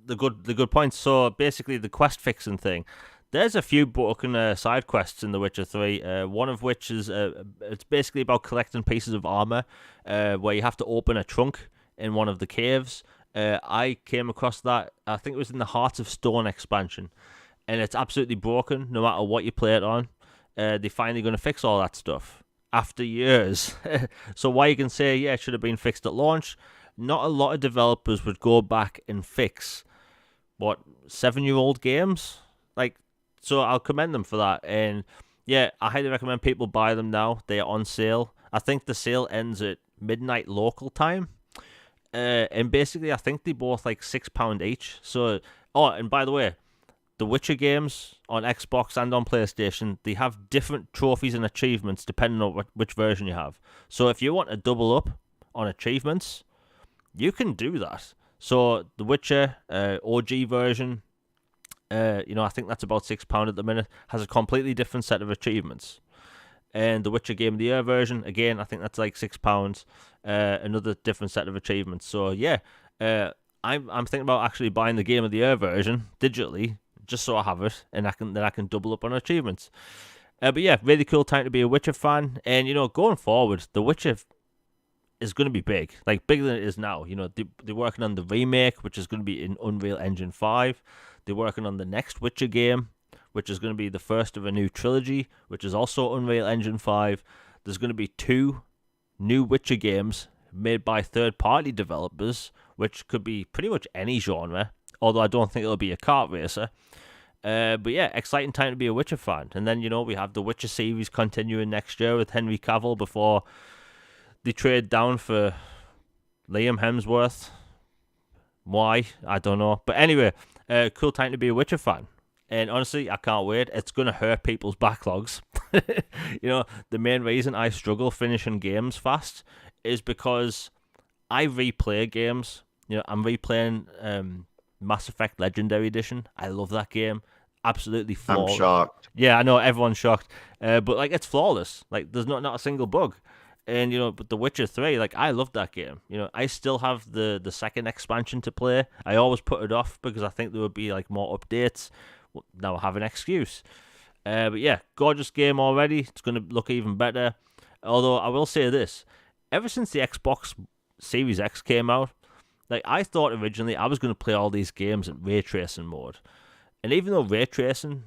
the good points. So basically, the quest fixing thing. There's a few broken side quests in The Witcher 3. One of which is it's basically about collecting pieces of armor, where you have to open a trunk in one of the caves. I came across that. I think it was in the Hearts of Stone expansion, and it's absolutely broken. No matter what you play it on, they're finally going to fix all that stuff after years. So why you can say yeah, it should have been fixed at launch. Not a lot of developers would go back and fix what 7-year-old games. Like, so I'll commend them for that. And yeah, I highly recommend people buy them now. They are on sale. I think the sale ends at midnight local time. And basically, I think they both like £6 each. So, oh, and by the way, the Witcher games on Xbox and on PlayStation, they have different trophies and achievements depending on which version you have. So if you want to double up on achievements, you can do that. So the Witcher OG version, I think that's about £6 at the minute, has a completely different set of achievements. And the Witcher Game of the Year version, again, I think that's like £6, another different set of achievements. So yeah, I'm thinking about actually buying the Game of the Year version digitally, just so I have it, and I can double up on achievements. But yeah, really cool time to be a Witcher fan, and going forward, The Witcher is going to be big, like bigger than it is now. They're working on the remake, which is going to be in Unreal Engine 5. They're working on the next Witcher game, which is going to be the first of a new trilogy, which is also Unreal Engine 5. There's going to be 2 new Witcher games made by third-party developers, which could be pretty much any genre, although I don't think it'll be a kart racer. But yeah, exciting time to be a Witcher fan. And then, we have the Witcher series continuing next year with Henry Cavill before they trade down for Liam Hemsworth. Why? I don't know. But anyway, cool time to be a Witcher fan. And honestly, I can't wait. It's going to hurt people's backlogs. The main reason I struggle finishing games fast is because I replay games. I'm replaying Mass Effect Legendary Edition. I love that game. Absolutely I'm flawless. shocked. Yeah, I know everyone's shocked, but like it's flawless. Like there's not a single bug. And but The Witcher 3, like I love that game. I still have the second expansion to play. I always put it off because I think there would be like more updates. Well, now I have an excuse. But yeah, gorgeous game already. It's going to look even better. Although I will say this, ever since the Xbox Series X came out, like I thought originally I was going to play all these games in ray tracing mode. And even though ray tracing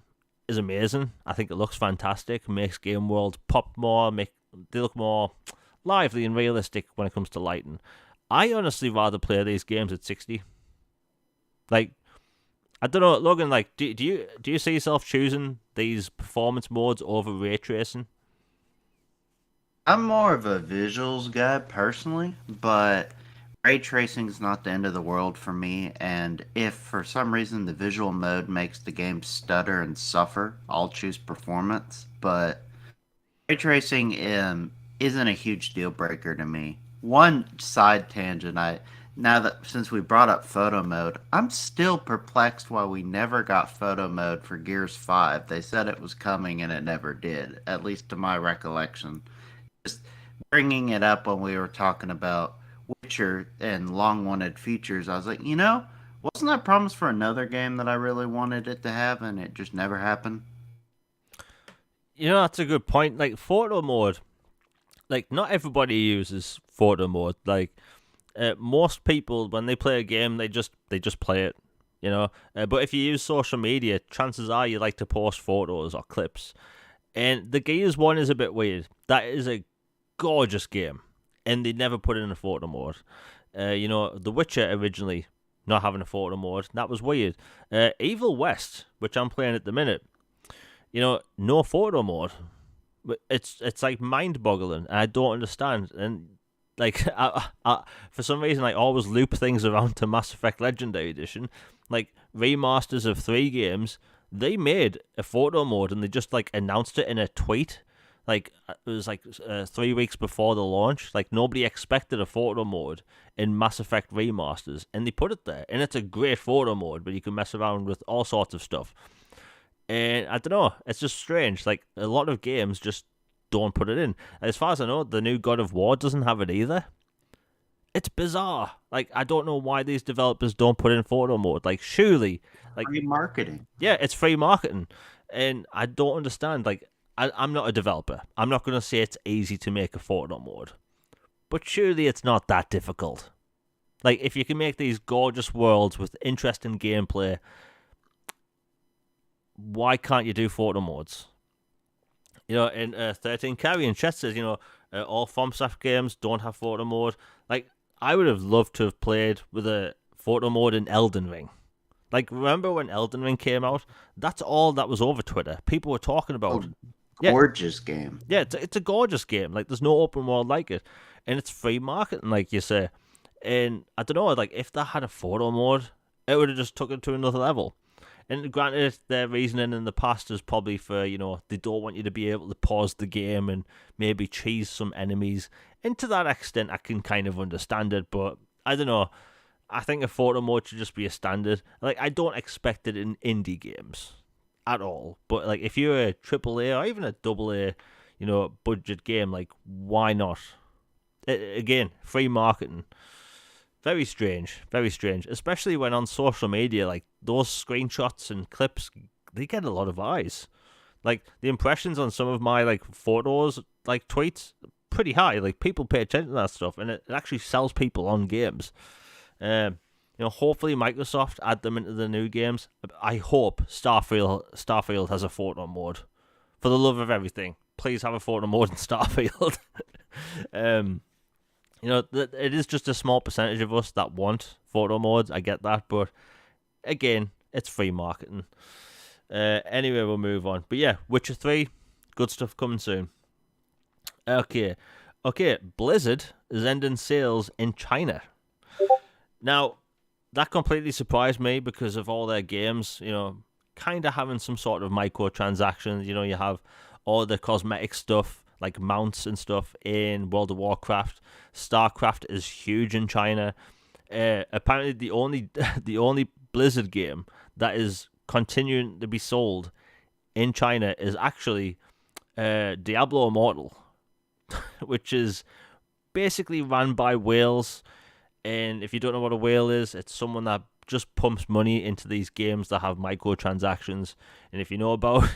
is amazing, I think it looks fantastic, makes game worlds pop more, they look more lively and realistic when it comes to lighting. I honestly rather play these games at 60. Like, I don't know, Logan. Like, do you see yourself choosing these performance modes over ray tracing? I'm more of a visuals guy personally, but ray tracing is not the end of the world for me, and if for some reason the visual mode makes the game stutter and suffer, I'll choose performance. But ray tracing isn't a huge deal breaker to me. One side tangent, I now that since we brought up photo mode, I'm still perplexed why we never got photo mode for Gears 5. They said it was coming and it never did, at least to my recollection. Just bringing it up when we were talking about Witcher and long wanted features, I was like, wasn't that promised for another game that I really wanted it to have and it just never happened? That's a good point. Like photo mode, like not everybody uses photo mode. Like most people, when they play a game, they just play it. But if you use social media, chances are you like to post photos or clips. And the Gears one is a bit weird. That is a gorgeous game, and they never put it in a photo mode. The Witcher originally not having a photo mode, that was weird. Evil West, which I'm playing at the minute, no photo mode. It's like mind boggling, and I don't understand. And like, for some reason, I always loop things around to Mass Effect Legendary Edition, like remasters of 3 games. They made a photo mode, and they just like announced it in a tweet. Like it was like 3 weeks before the launch. Like nobody expected a photo mode in Mass Effect remasters, and they put it there. And it's a great photo mode, but you can mess around with all sorts of stuff. And I don't know, it's just strange. Like a lot of games just don't put it in. As far as I know, the new God of War doesn't have it either. It's bizarre. Like I don't know why these developers don't put in photo mode. Like surely, like Free marketing. yeah, it's free marketing, and I don't understand. Like I'm not a developer. I'm not gonna say it's easy to make a photo mode, but surely it's not that difficult. Like if you can make these gorgeous worlds with interesting gameplay, why can't you do photo modes? In 13 Carry and Chet says, all FromSoft games don't have photo mode. Like, I would have loved to have played with a photo mode in Elden Ring. Like, remember when Elden Ring came out? That's all that was over Twitter. People were talking about. Oh, Yeah, gorgeous game. yeah, it's a gorgeous game. Like, there's no open world like it, and it's free marketing, like you say. And I don't know, like if that had a photo mode, it would have just took it to another level. And granted, their reasoning in the past is probably for, they don't want you to be able to pause the game and maybe cheese some enemies. And to that extent, I can kind of understand it, but I don't know. I think a photo mode should just be a standard. Like, I don't expect it in indie games at all. But, like, if you're a AAA or even a AA, budget game, like, why not? Again, free marketing. Very strange, very strange. Especially when on social media, like those screenshots and clips, they get a lot of eyes. Like the impressions on some of my like photos, like tweets, pretty high. Like people pay attention to that stuff, and it actually sells people on games. Hopefully Microsoft add them into the new games. I hope Starfield has a photo mode. For the love of everything, please have a photo mode in Starfield. um, it is just a small percentage of us that want photo modes. I get that, but again, it's free marketing. Anyway, we'll move on. But yeah, Witcher 3, good stuff coming soon. Okay, Blizzard is ending sales in China. Now, that completely surprised me because of all their games, kind of having some sort of microtransactions. You have all the cosmetic stuff, like mounts and stuff in World of Warcraft. StarCraft is huge in China. Apparently, the only the only Blizzard game that is continuing to be sold in China is actually Diablo Immortal, which is basically run by whales. And if you don't know what a whale is, it's someone that just pumps money into these games that have microtransactions. And if you know about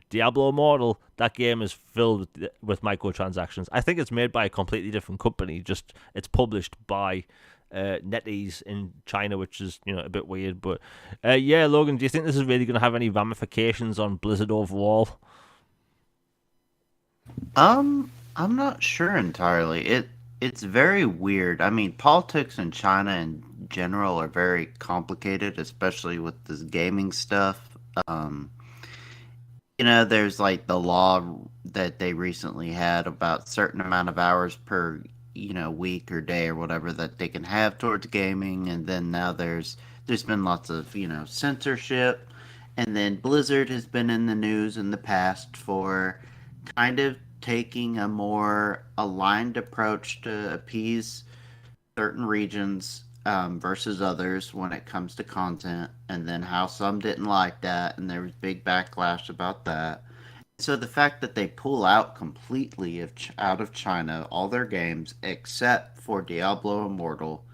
Diablo Immortal, that game is filled with microtransactions. I think it's made by a completely different company. Just it's published by NetEase in China, which is a bit weird. But yeah, Logan, do you think this is really going to have any ramifications on Blizzard overall? I'm not sure entirely. It's very weird. I mean, politics in China in general are very complicated, especially with this gaming stuff. Um, there's like the law that they recently had about certain amount of hours per week or day or whatever that they can have towards gaming, and then now there's been lots of censorship, and then Blizzard has been in the news in the past for kind of taking a more aligned approach to appease certain regions versus others when it comes to content, and then how some didn't like that, and there was big backlash about that. So the fact that they pull out completely out of China all their games except for Diablo Immortal,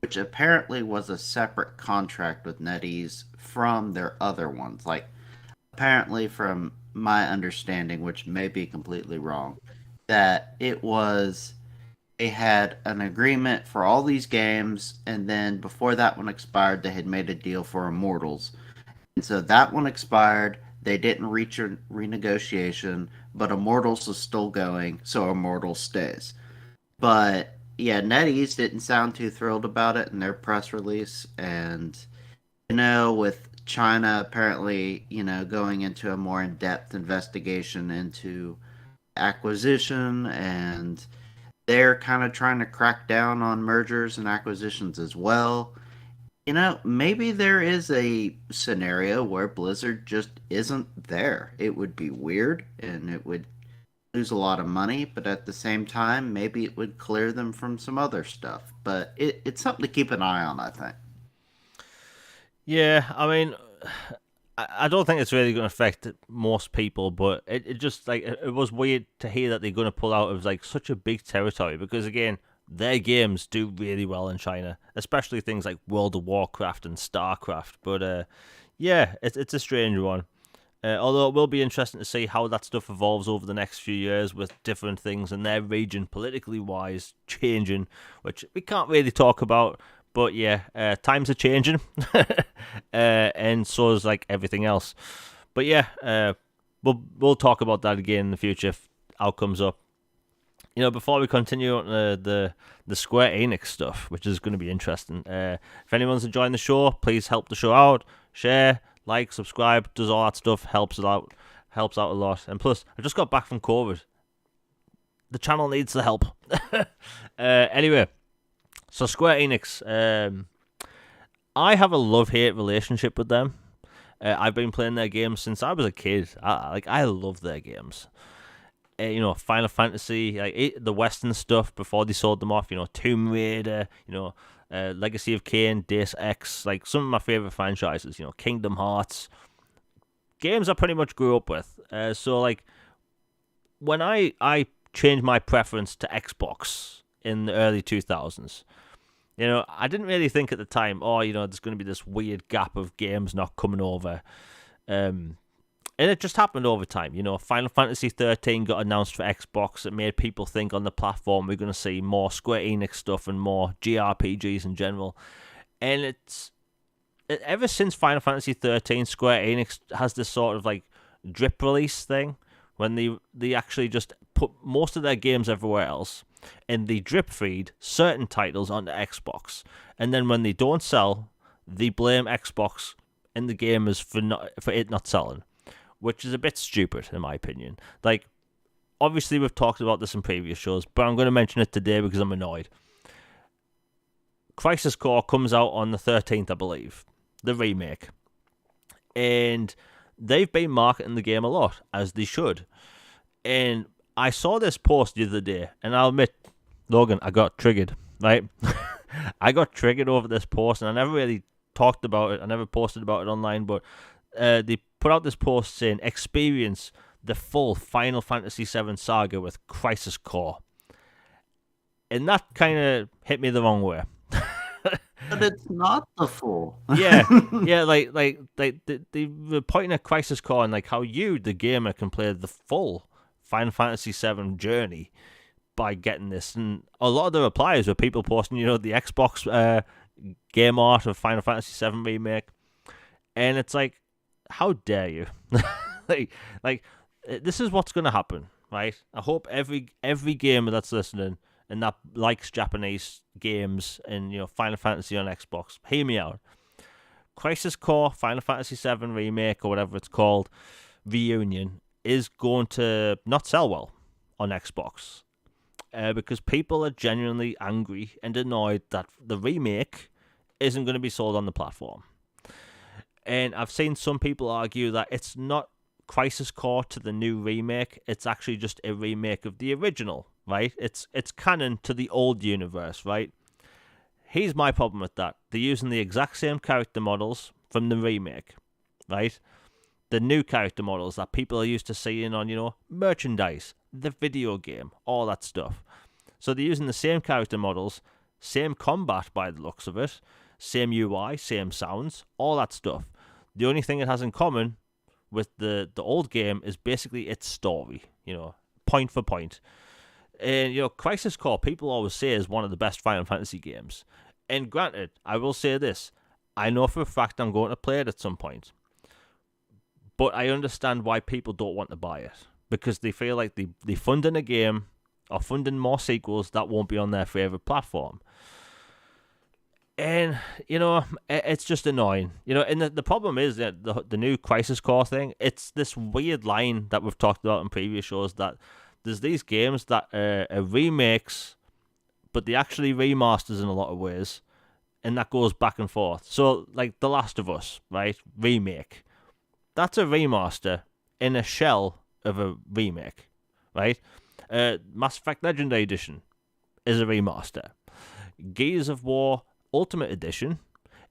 which apparently was a separate contract with NetEase from their other ones. Like, apparently, from my understanding, which may be completely wrong, that it was they had an agreement for all these games, and then before that one expired, they had made a deal for Immortals. And so that one expired. They didn't reach a renegotiation, but Immortals is still going, so Immortals stays. But yeah, NetEase didn't sound too thrilled about it in their press release. And, with China apparently, going into a more in depth investigation into acquisition, and they're kind of trying to crack down on mergers and acquisitions as well. Maybe there is a scenario where Blizzard just isn't there. It would be weird and it would lose a lot of money, but at the same time, maybe it would clear them from some other stuff. But it's something to keep an eye on, I think. Yeah, I mean, I don't think it's really going to affect most people, but it just like it was weird to hear that they're going to pull out of like such a big territory, because again, their games do really well in China, especially things like World of Warcraft and StarCraft. But yeah, it's a strange one. Although it will be interesting to see how that stuff evolves over the next few years with different things in their region, politically wise, changing, which we can't really talk about. But yeah, times are changing, and so is like everything else. But yeah, we'll talk about that again in the future if outcomes up. Before we continue on the Square Enix stuff, which is going to be interesting. If anyone's enjoying the show, please help the show out, share, like, subscribe, does all that stuff, helps out a lot. And plus, I just got back from COVID. The channel needs the help. Anyway, so Square Enix, I have a love-hate relationship with them. I've been playing their games since I was a kid. I love their games. Final Fantasy, like the Western stuff before they sold them off. Tomb Raider. Legacy of Kain, Deus Ex. Like some of my favorite franchises. Kingdom Hearts. Games I pretty much grew up with. So like when I changed my preference to Xbox in the early 2000s. I didn't really think at the time, there's going to be this weird gap of games not coming over. And it just happened over time. Final Fantasy 13 got announced for Xbox. It made people think on the platform we're going to see more Square Enix stuff and more JRPGs in general. And ever since Final Fantasy 13, Square Enix has this sort of like drip release thing when they actually just put most of their games everywhere else, and they drip feed certain titles onto Xbox. And then when they don't sell, they blame Xbox and the gamers for it not selling, which is a bit stupid in my opinion. Like, obviously we've talked about this in previous shows, but I'm going to mention it today because I'm annoyed. Crisis Core comes out on the 13th, I believe, the remake. And they've been marketing the game a lot, as they should. And I saw this post the other day, and I'll admit, Logan, I got triggered, right? I got triggered over this post, and I never really talked about it. I never posted about it online, but they put out this post saying, experience the full Final Fantasy VII saga with Crisis Core. And that kind of hit me the wrong way. But it's not the full. yeah, like they were pointing at Crisis Core and like how you, the gamer, can play the full Final Fantasy VII journey by getting this. And a lot of the replies were people posting, the Xbox game art of Final Fantasy VII remake, and it's like, how dare you? like this is what's going to happen, right? I hope every gamer that's listening and that likes Japanese games and Final Fantasy on Xbox, hear me out. Crisis Core, Final Fantasy VII remake or whatever it's called, Reunion, is going to not sell well on Xbox. because people are genuinely angry and annoyed that the remake isn't going to be sold on the platform. And I've seen some people argue that it's not Crisis Core to the new remake, it's actually just a remake of the original, right? It's canon to the old universe, right? Here's my problem with that. They're using the exact same character models from the remake, right? The new character models that people are used to seeing on, merchandise, the video game, all that stuff. So they're using the same character models, same combat by the looks of it, same UI, same sounds, all that stuff. The only thing it has in common with the old game is basically its story, point for point. And, Crisis Core, people always say, is one of the best Final Fantasy games. And granted, I will say this, I know for a fact I'm going to play it at some point. But I understand why people don't want to buy it. Because they feel like they funding a game or funding more sequels that won't be on their favourite platform. And, it's just annoying. And the problem is that the new Crisis Core thing, it's this weird line that we've talked about in previous shows that there's these games that are remakes, but they actually remasters in a lot of ways, and that goes back and forth. So, like The Last of Us, right? Remake. That's a remaster in a shell of a remake, right? Mass Effect Legendary Edition is a remaster. Gears of War Ultimate Edition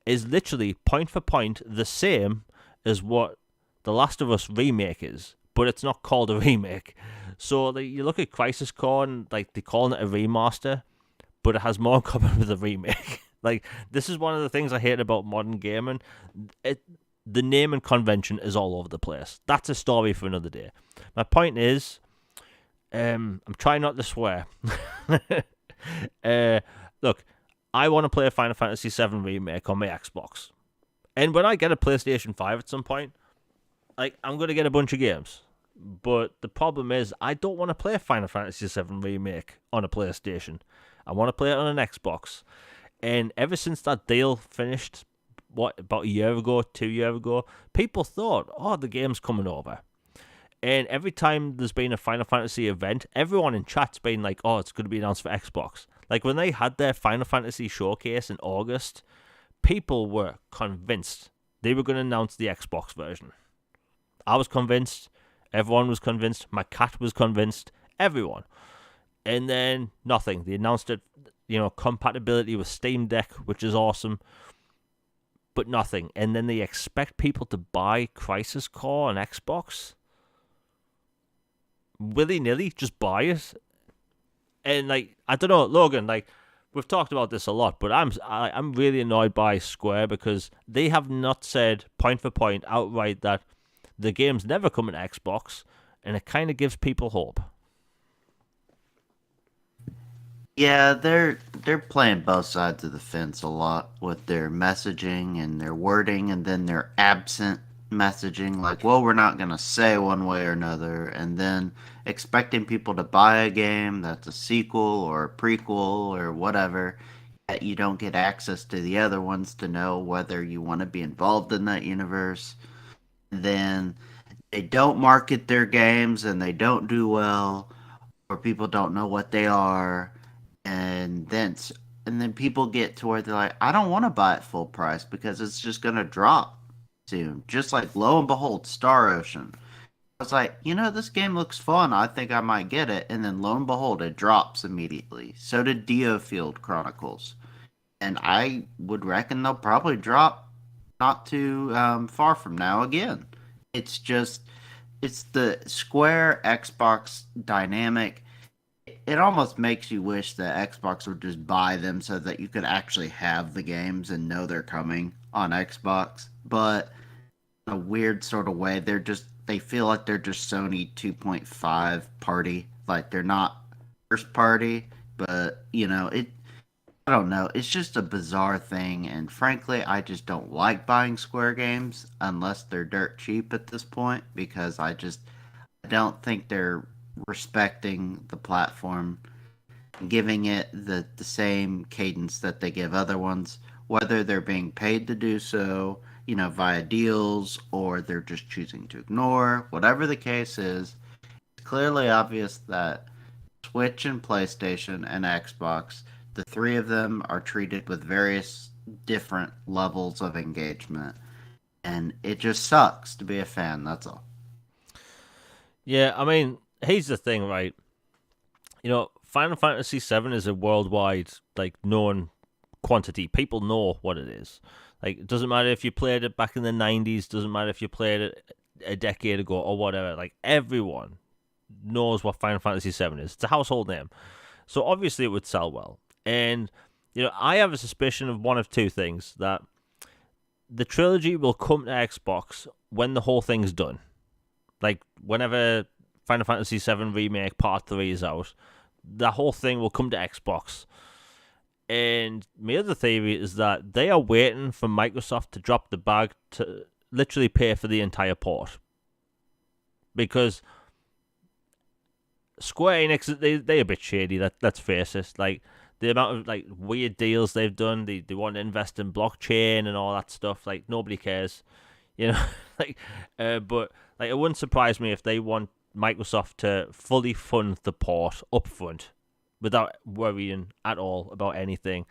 is literally point for point the same as what The Last of Us remake is, but it's not called a remake. So you look at Crisis Core and they're calling it a remaster, but it has more in common with a remake. This is one of the things I hate about modern gaming. The naming convention is all over the place. That's a story for another day. My point is, I'm trying not to swear. Look, I want to play a Final Fantasy VII remake on my Xbox. And when I get a PlayStation 5 at some point, I'm going to get a bunch of games. But the problem is, I don't want to play a Final Fantasy VII remake on a PlayStation. I want to play it on an Xbox. And ever since that deal finished, about a year ago, 2 years ago, people thought, the game's coming over. And every time there's been a Final Fantasy event, everyone in chat's been like, it's going to be announced for Xbox. Like, when they had their Final Fantasy showcase in August, people were convinced they were going to announce the Xbox version. I was convinced. Everyone was convinced. My cat was convinced. Everyone. And then nothing. They announced it, compatibility with Steam Deck, which is awesome. But nothing. And then they expect people to buy Crisis Core on Xbox? Willy-nilly, just buy it? And I don't know, Logan, we've talked about this a lot, but I'm really annoyed by Square because they have not said point for point outright that the game's never coming to Xbox, and it kind of gives people hope. Yeah, they're playing both sides of the fence a lot with their messaging and their wording, and then their absent messaging, we're not going to say one way or another, and then expecting people to buy a game that's a sequel or a prequel or whatever, yet you don't get access to the other ones to know whether you want to be involved in that universe. And then they don't market their games and they don't do well, or people don't know what they are, and then people get to where they're like, I don't want to buy it full price because it's just going to drop soon. Just like, lo and behold, Star Ocean. I was like, this game looks fun. I think I might get it. And then lo and behold, it drops immediately. So did Diofield Chronicles. And I would reckon they'll probably drop not too far from now again. It's the Square Xbox dynamic. It almost makes you wish that Xbox would just buy them so that you could actually have the games and know they're coming on Xbox. But in a weird sort of way, they feel like they're just Sony 2.5 party. Like, they're not first party, but I don't know. It's just a bizarre thing, and frankly, I just don't like buying Square games unless they're dirt cheap at this point, because I don't think they're respecting the platform, giving it the same cadence that they give other ones, whether they're being paid to do so, via deals, or they're just choosing to ignore. Whatever the case is, it's clearly obvious that Switch and PlayStation and Xbox, the three of them are treated with various different levels of engagement. And it just sucks to be a fan, that's all. Yeah, I mean, here's the thing, right? Final Fantasy VII is a worldwide, like, known quantity. People know what it is. Like, it doesn't matter if you played it back in the 90s, doesn't matter if you played it a decade ago or whatever. Like, everyone knows what Final Fantasy VII is. It's a household name. So obviously it would sell well. And, I have a suspicion of one of two things: that the trilogy will come to Xbox when the whole thing's done. Like, whenever Final Fantasy VII Remake Part 3 is out, the whole thing will come to Xbox. And my other theory is that they are waiting for Microsoft to drop the bag to literally pay for the entire port. Because Square Enix, they're a bit shady, let's face it. Like, the amount of, like, weird deals they've done, they want to invest in blockchain and all that stuff. Like, nobody cares. like, but, like, it wouldn't surprise me if they want Microsoft to fully fund the port upfront without worrying at all about anything.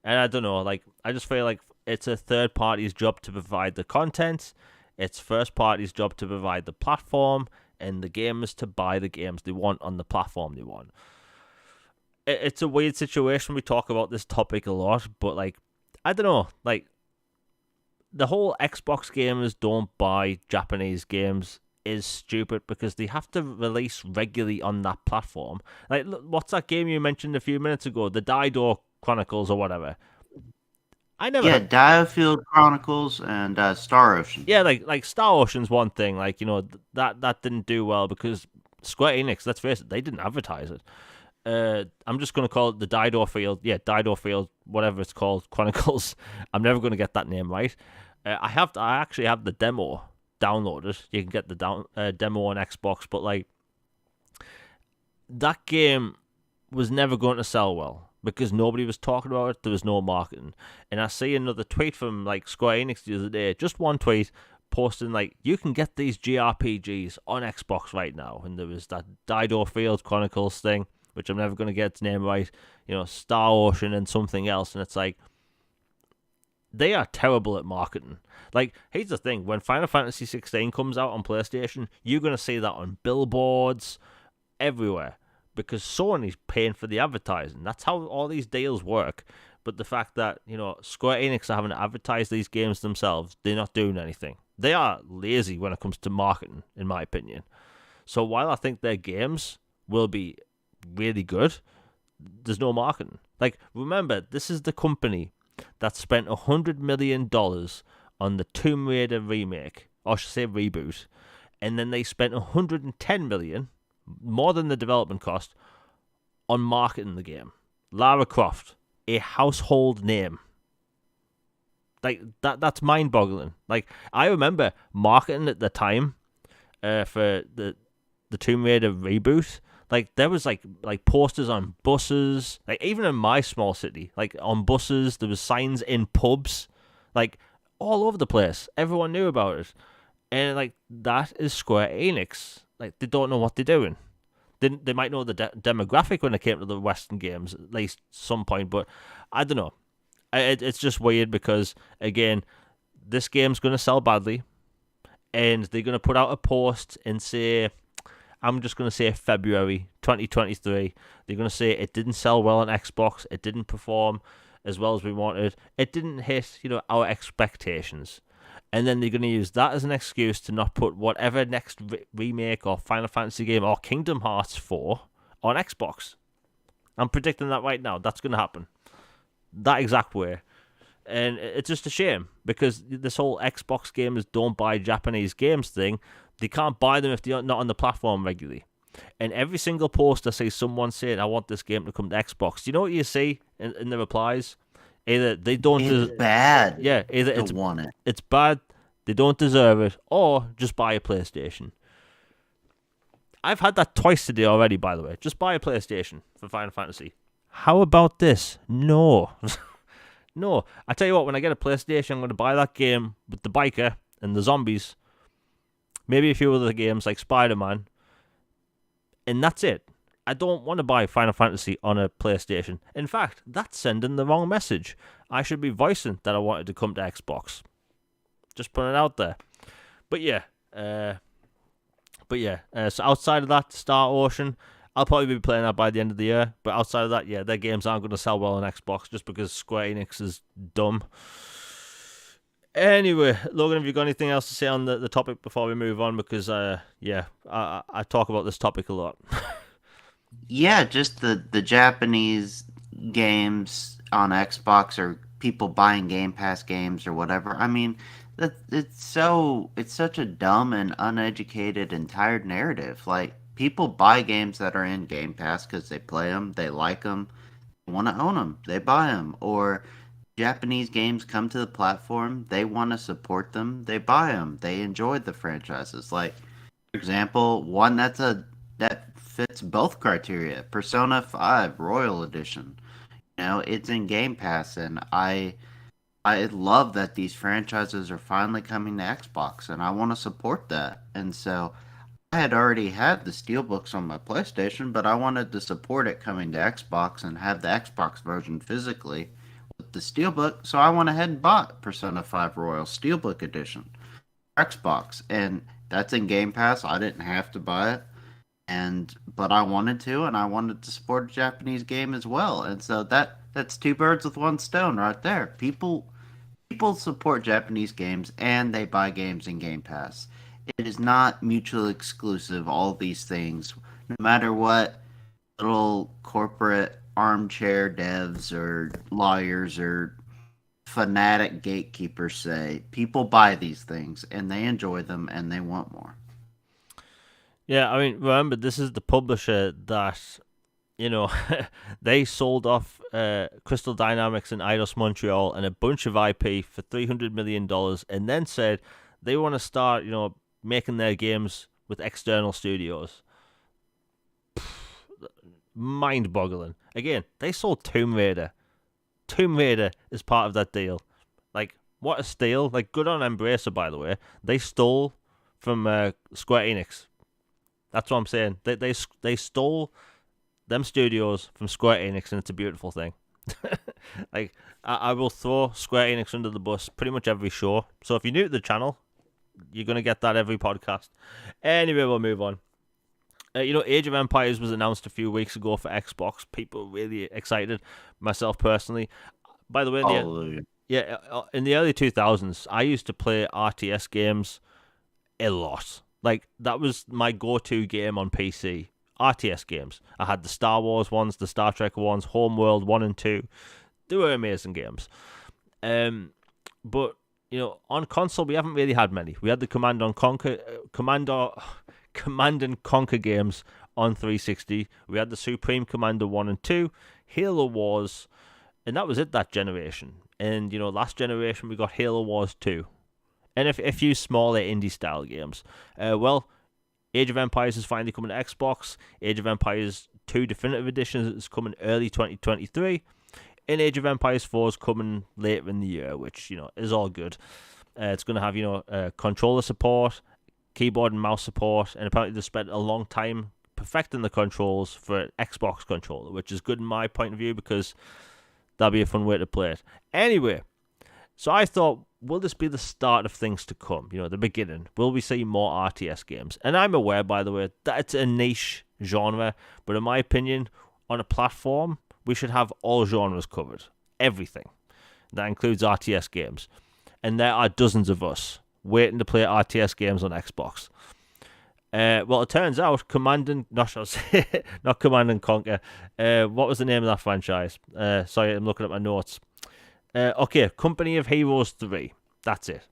And I don't know, like, I just feel like it's a third party's job to provide the content, it's first party's job to provide the platform, and the gamers to buy the games they want on the platform they want. It's a weird situation. We talk about this topic a lot, but, like, I don't know, like, the whole Xbox gamers don't buy Japanese games is stupid because they have to release regularly on that platform. Like, what's that game you mentioned a few minutes ago? The Dido Chronicles or whatever. I never. Yeah, Diofield Chronicles and Star Ocean. Yeah, like Star Ocean's one thing. Like, that didn't do well because Square Enix, let's face it, they didn't advertise it. I'm just gonna call it the Dido Field. Yeah, Dido Field, whatever it's called, Chronicles. I'm never gonna get that name right. I actually have the demo downloaded. You can get the demo on Xbox, but, like, that game was never going to sell well because nobody was talking about it. There was no marketing. And I see another tweet from, like, Square Enix the other day, just one tweet posting, like, you can get these JRPGs on Xbox right now. And there was that Dido Field Chronicles thing, which I'm never going to get its name right, Star Ocean and something else. And it's like, they are terrible at marketing. Like, here's the thing: when Final Fantasy 16 comes out on PlayStation, you're gonna see that on billboards everywhere because Sony's paying for the advertising. That's how all these deals work. But the fact that Square Enix are having to advertise these games themselves, they're not doing anything. They are lazy when it comes to marketing, in my opinion. So while I think their games will be really good, there's no marketing. Like, remember, this is the company that spent $100 million on the Tomb Raider remake, or I should say reboot, and then they spent $110 million, more than the development cost, on marketing the game. Lara Croft, a household name. Like, that's mind-boggling. Like, I remember marketing at the time for the Tomb Raider reboot. Like, there was like posters on buses, like, even in my small city, like, on buses, there was signs in pubs, like, all over the place. Everyone knew about it. And, like, that is Square Enix. Like, they don't know what they're doing. They might know the demographic when it came to the Western games, at least some point, but I don't know. It's just weird because, again, this game's going to sell badly, and they're going to put out a post and say, I'm just going to say February 2023. They're going to say it didn't sell well on Xbox. It didn't perform as well as we wanted. It didn't hit, our expectations. And then they're going to use that as an excuse to not put whatever next remake or Final Fantasy game or Kingdom Hearts 4 on Xbox. I'm predicting that right now. That's going to happen. That exact way. And it's just a shame because this whole Xbox gamers don't buy Japanese games thing, they can't buy them if they're not on the platform regularly. And every single post I see someone saying, I want this game to come to Xbox. Do you know what you see in the replies? Either they don't... It's bad. Yeah, either it's bad, they don't deserve it, or just buy a PlayStation. I've had that twice today already, by the way. Just buy a PlayStation for Final Fantasy. How about this? No. No. I tell you what, when I get a PlayStation, I'm going to buy that game with the biker and the zombies. Maybe a few other games like Spider-Man. And that's it. I don't want to buy Final Fantasy on a PlayStation. In fact, that's sending the wrong message. I should be voicing that I wanted to come to Xbox. Just putting it out there. But yeah, so outside of that, Star Ocean, I'll probably be playing that by the end of the year. But outside of that, yeah, their games aren't going to sell well on Xbox just because Square Enix is dumb. Anyway, Logan, have you got anything else to say on the topic before we move on? Because, I talk about this topic a lot. Yeah, just the Japanese games on Xbox or people buying Game Pass games or whatever. I mean, it's such a dumb and uneducated and tired narrative. Like people buy games that are in Game Pass because they play them, they like them, want to own them, they buy them. Or Japanese games come to the platform, they want to support them, they buy them, they enjoy the franchises. Like for example, one that fits both criteria. Persona 5 Royal Edition. You know, it's in Game Pass and I love that these franchises are finally coming to Xbox and I want to support that. And so I had already had the Steelbooks on my PlayStation, but I wanted to support it coming to Xbox and have the Xbox version physically with the Steelbook. So I went ahead and bought Persona 5 Royal Steelbook Edition Xbox, and that's in Game Pass. I didn't have to buy it, but I wanted to, and I wanted to support a Japanese game as well. And so that's two birds with one stone right there. People support Japanese games and they buy games in Game Pass. It is not mutually exclusive. All these things, no matter what little corporate armchair devs or lawyers or fanatic gatekeepers say, people buy these things and they enjoy them and they want more. Yeah, I mean, remember, this is the publisher that, they sold off Crystal Dynamics and Eidos Montreal and a bunch of IP for $300 million and then said they want to start, making their games with external studios. Mind-boggling. Again, they sold Tomb Raider. Tomb Raider is part of that deal. Like, what a steal. Like, good on Embracer, by the way. They stole from Square Enix. That's what I'm saying. They stole them studios from Square Enix, and it's a beautiful thing. Like, I will throw Square Enix under the bus pretty much every show. So if you're new to the channel, you're going to get that every podcast. Anyway, we'll move on. Age of Empires was announced a few weeks ago for Xbox. People are really excited. Myself personally. By the way, in the early 2000s, I used to play RTS games a lot. Like, that was my go-to game on PC. RTS games. I had the Star Wars ones, the Star Trek ones, Homeworld 1 and 2. They were amazing games. But, on console, we haven't really had many. We had the Command and Conquer games on 360. We had the Supreme Commander 1 and 2, Halo Wars, and that was it that generation. And, last generation we got Halo Wars 2. And a few smaller indie-style games. Age of Empires is finally coming to Xbox. Age of Empires 2 Definitive Edition is coming early 2023. And Age of Empires 4 is coming later in the year, which, is all good. It's going to have, controller support, keyboard and mouse support, and apparently they spent a long time perfecting the controls for an Xbox controller, which is good in my point of view because that'll be a fun way to play it. Anyway, so I thought, will this be the start of things to come? The beginning. Will we see more RTS games? And I'm aware, by the way, that it's a niche genre, but in my opinion, on a platform, we should have all genres covered. Everything. That includes RTS games. And there are dozens of us waiting to play RTS games on Xbox. It turns out not Command and Conquer. What was the name of that franchise? Sorry, I'm looking at my notes. Company of Heroes 3. That's it.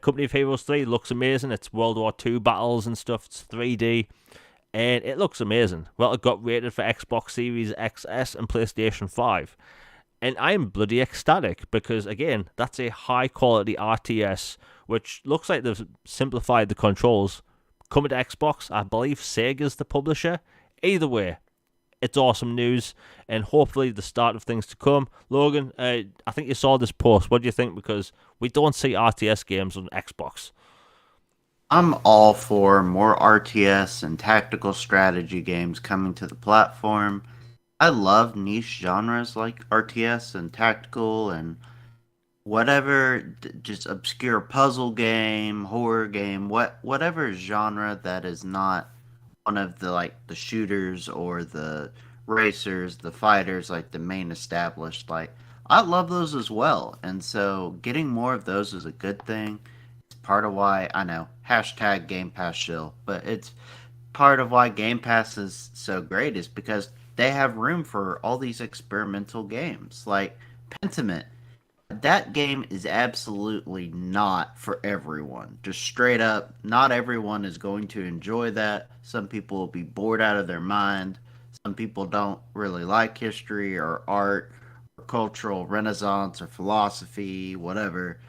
Company of Heroes 3 looks amazing. It's World War II battles and stuff. It's 3D. And it looks amazing. Well, it got rated for Xbox Series XS and PlayStation 5. And I'm bloody ecstatic because, again, that's a high-quality RTS, which looks like they've simplified the controls. Coming to Xbox, I believe Sega's the publisher. Either way, it's awesome news, and hopefully the start of things to come. Logan, I think you saw this post. What do you think? Because we don't see RTS games on Xbox. I'm all for more RTS and tactical strategy games coming to the platform. I love niche genres like RTS and tactical and whatever, just obscure puzzle game, horror game, whatever genre that is not one of the the shooters or the racers, the fighters, like the main established. Like I love those as well, and so getting more of those is a good thing. It's part of why I know hashtag Game Pass shill, but it's part of why Game Pass is so great is because they have room for all these experimental games like Pentiment. That game is absolutely not for everyone. Just straight up, not everyone is going to enjoy that. Some people will be bored out of their mind. Some people don't really like history or art or cultural renaissance or philosophy, whatever,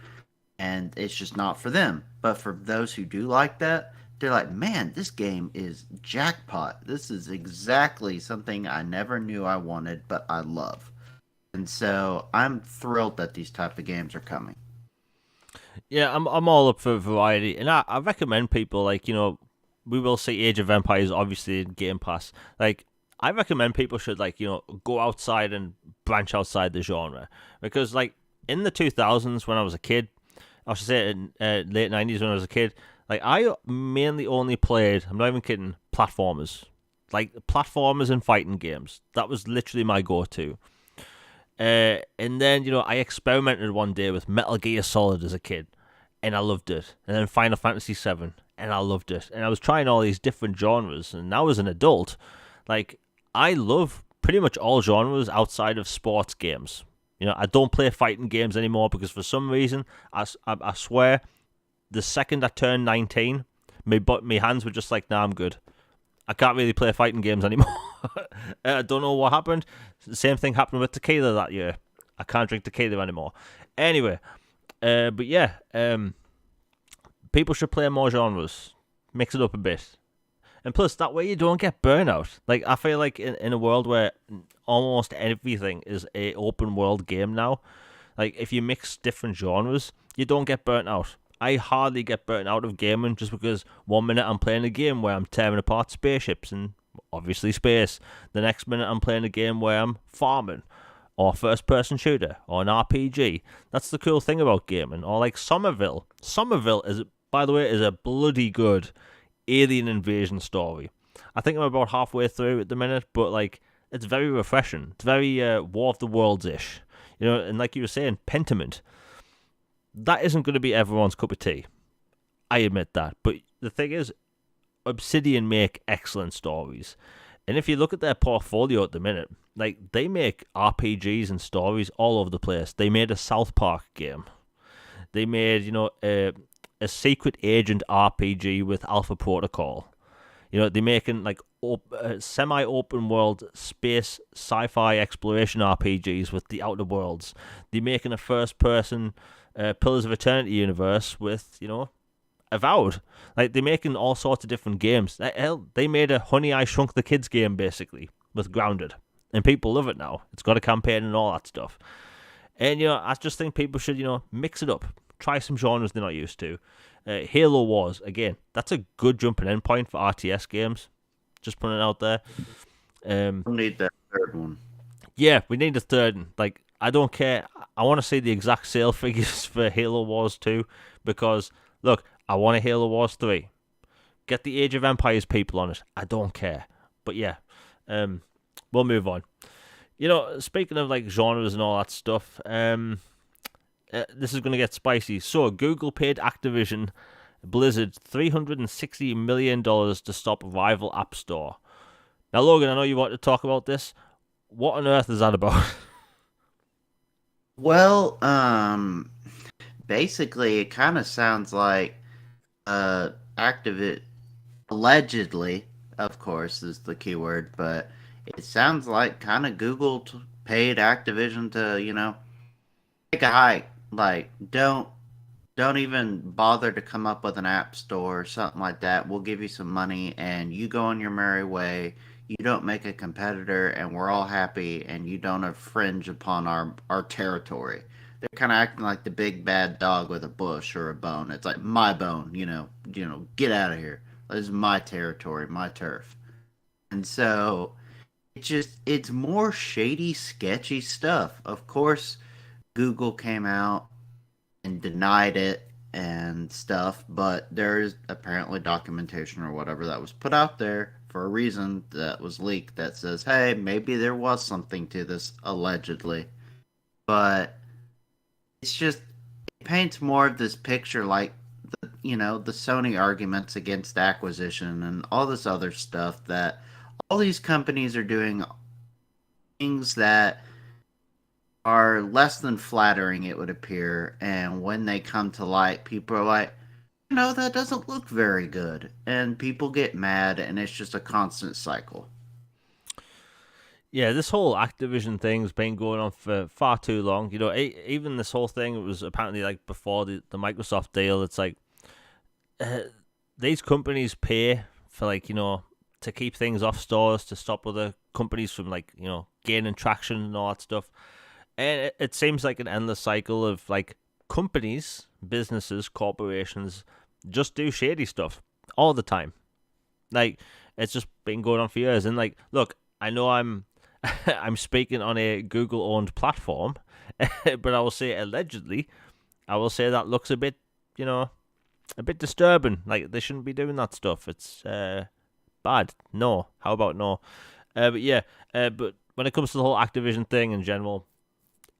and it's just not for them. But for those who do like that, they're like, man, this game is jackpot. This is exactly something I never knew I wanted, but I love. And so I'm thrilled that these type of games are coming. Yeah, I'm all up for variety, and I recommend people like we will see Age of Empires obviously in Game Pass. Like I recommend people should go outside and branch outside the genre because like in the 2000s when I was a kid, I should say in late 90s when I was a kid, like I mainly only played. I'm not even kidding. Platformers and fighting games. That was literally my go-to. And then I experimented one day with Metal Gear Solid as a kid, and I loved it. And then Final Fantasy VII, and I loved it. And I was trying all these different genres. And now as an adult, like I love pretty much all genres outside of sports games. I don't play fighting games anymore because for some reason, I swear, the second I turned 19, my hands were just like, nah, I'm good. I can't really play fighting games anymore. I don't know what happened. The same thing happened with tequila that year. I can't drink tequila anymore. Anyway, but yeah, people should play more genres, mix it up a bit, and plus that way you don't get burnout. Like I feel like in a world where almost everything is a open world game now, like if you mix different genres, you don't get burnt out. I hardly get burnt out of gaming just because one minute I'm playing a game where I'm tearing apart spaceships and obviously space. The next minute I'm playing a game where I'm farming or first person shooter or an RPG. That's the cool thing about gaming. Or like Somerville. Somerville is, by the way, is a bloody good alien invasion story. I think I'm about halfway through at the minute, but like it's very refreshing. It's very War of the Worlds ish. And like you were saying, Pentiment. That isn't going to be everyone's cup of tea. I admit that. But the thing is, Obsidian make excellent stories. And if you look at their portfolio at the minute, like they make RPGs and stories all over the place. They made a South Park game. They made, a secret agent RPG with Alpha Protocol. They're making like semi-open world space sci-fi exploration RPGs with the Outer Worlds. They're making a first-person Pillars of Eternity universe with, Avowed. Like, they're making all sorts of different games. Hell, they made a Honey, I Shrunk the Kids game, basically, with Grounded. And people love it now. It's got a campaign and all that stuff. And, I just think people should, mix it up. Try some genres they're not used to. Halo Wars, again, that's a good jumping in point for RTS games. Just putting it out there. We need that third one. Yeah, we need a third one. Like, I don't care. I want to see the exact sale figures for Halo Wars 2 because, look, I want a Halo Wars 3. Get the Age of Empires people on it. I don't care. But yeah, we'll move on. Speaking of like genres and all that stuff, this is going to get spicy. So, Google paid Activision Blizzard $360 million to stop rival App Store. Now, Logan, I know you want to talk about this. What on earth is that about? Well, basically, it kind of sounds like Activit allegedly, of course, is the keyword, but it sounds like kind of Google paid Activision to, take a hike. Like, don't even bother to come up with an app store or something like that. We'll give you some money and you go on your merry way. You don't make a competitor and we're all happy and you don't infringe upon our territory. they're kind of acting like the big bad dog with a bush or a bone. It's like my bone, get out of here. This is my territory, my turf. And so it's more shady, sketchy stuff. Of course, Google came out and denied it and stuff, but there's apparently documentation or whatever that was put out there for a reason that was leaked that says, hey, maybe there was something to this allegedly. But it's just it paints more of this picture like the Sony arguments against acquisition and all this other stuff that all these companies are doing things that are less than flattering, it would appear. And when they come to light, people are like, that doesn't look very good. And people get mad, and it's just a constant cycle. Yeah, this whole Activision thing's been going on for far too long. Even this whole thing, it was apparently like before the Microsoft deal. It's like these companies pay for to keep things off stores, to stop other companies from gaining traction and all that stuff. And it seems like an endless cycle of companies, businesses, corporations just do shady stuff all the time. It's just been going on for years. And look, I know I'm speaking on a Google-owned platform, but I will say allegedly, I will say that looks a bit, a bit disturbing. They shouldn't be doing that stuff. It's bad. No. How about no? But yeah, but when it comes to the whole Activision thing in general,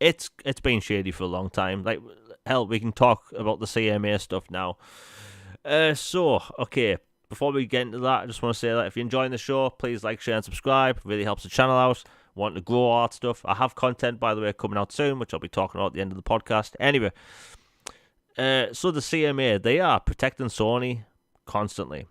it's been shady for a long time. Hell, we can talk about the CMA stuff now. Okay, before we get into that, I just want to say that if you're enjoying the show, please like, share, and subscribe. It really helps the channel out. Want to grow all that stuff. I have content, by the way, coming out soon, which I'll be talking about at the end of the podcast. Anyway, so the CMA, they are protecting Sony constantly.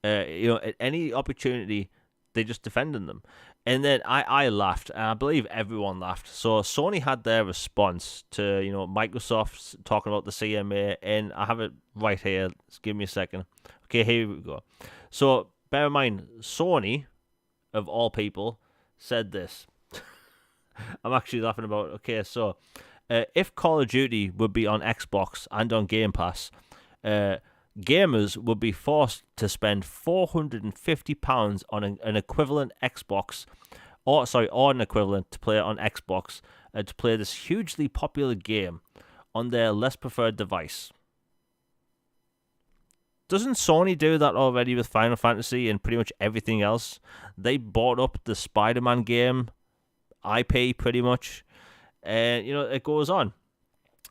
At any opportunity, they're just defending them. And then I laughed, and I believe everyone laughed. So Sony had their response to, Microsoft talking about the CMA, and I have it right here. Just give me a second. Okay, here we go. So bear in mind, Sony, of all people, said this. I'm actually laughing about it. Okay, so if Call of Duty would be on Xbox and on Game Pass, gamers would be forced to spend £450 on an equivalent Xbox, or an equivalent to play it on Xbox, to play this hugely popular game on their less preferred device. Doesn't Sony do that already with Final Fantasy and pretty much everything else? They bought up the Spider-Man game IP pretty much, and it goes on.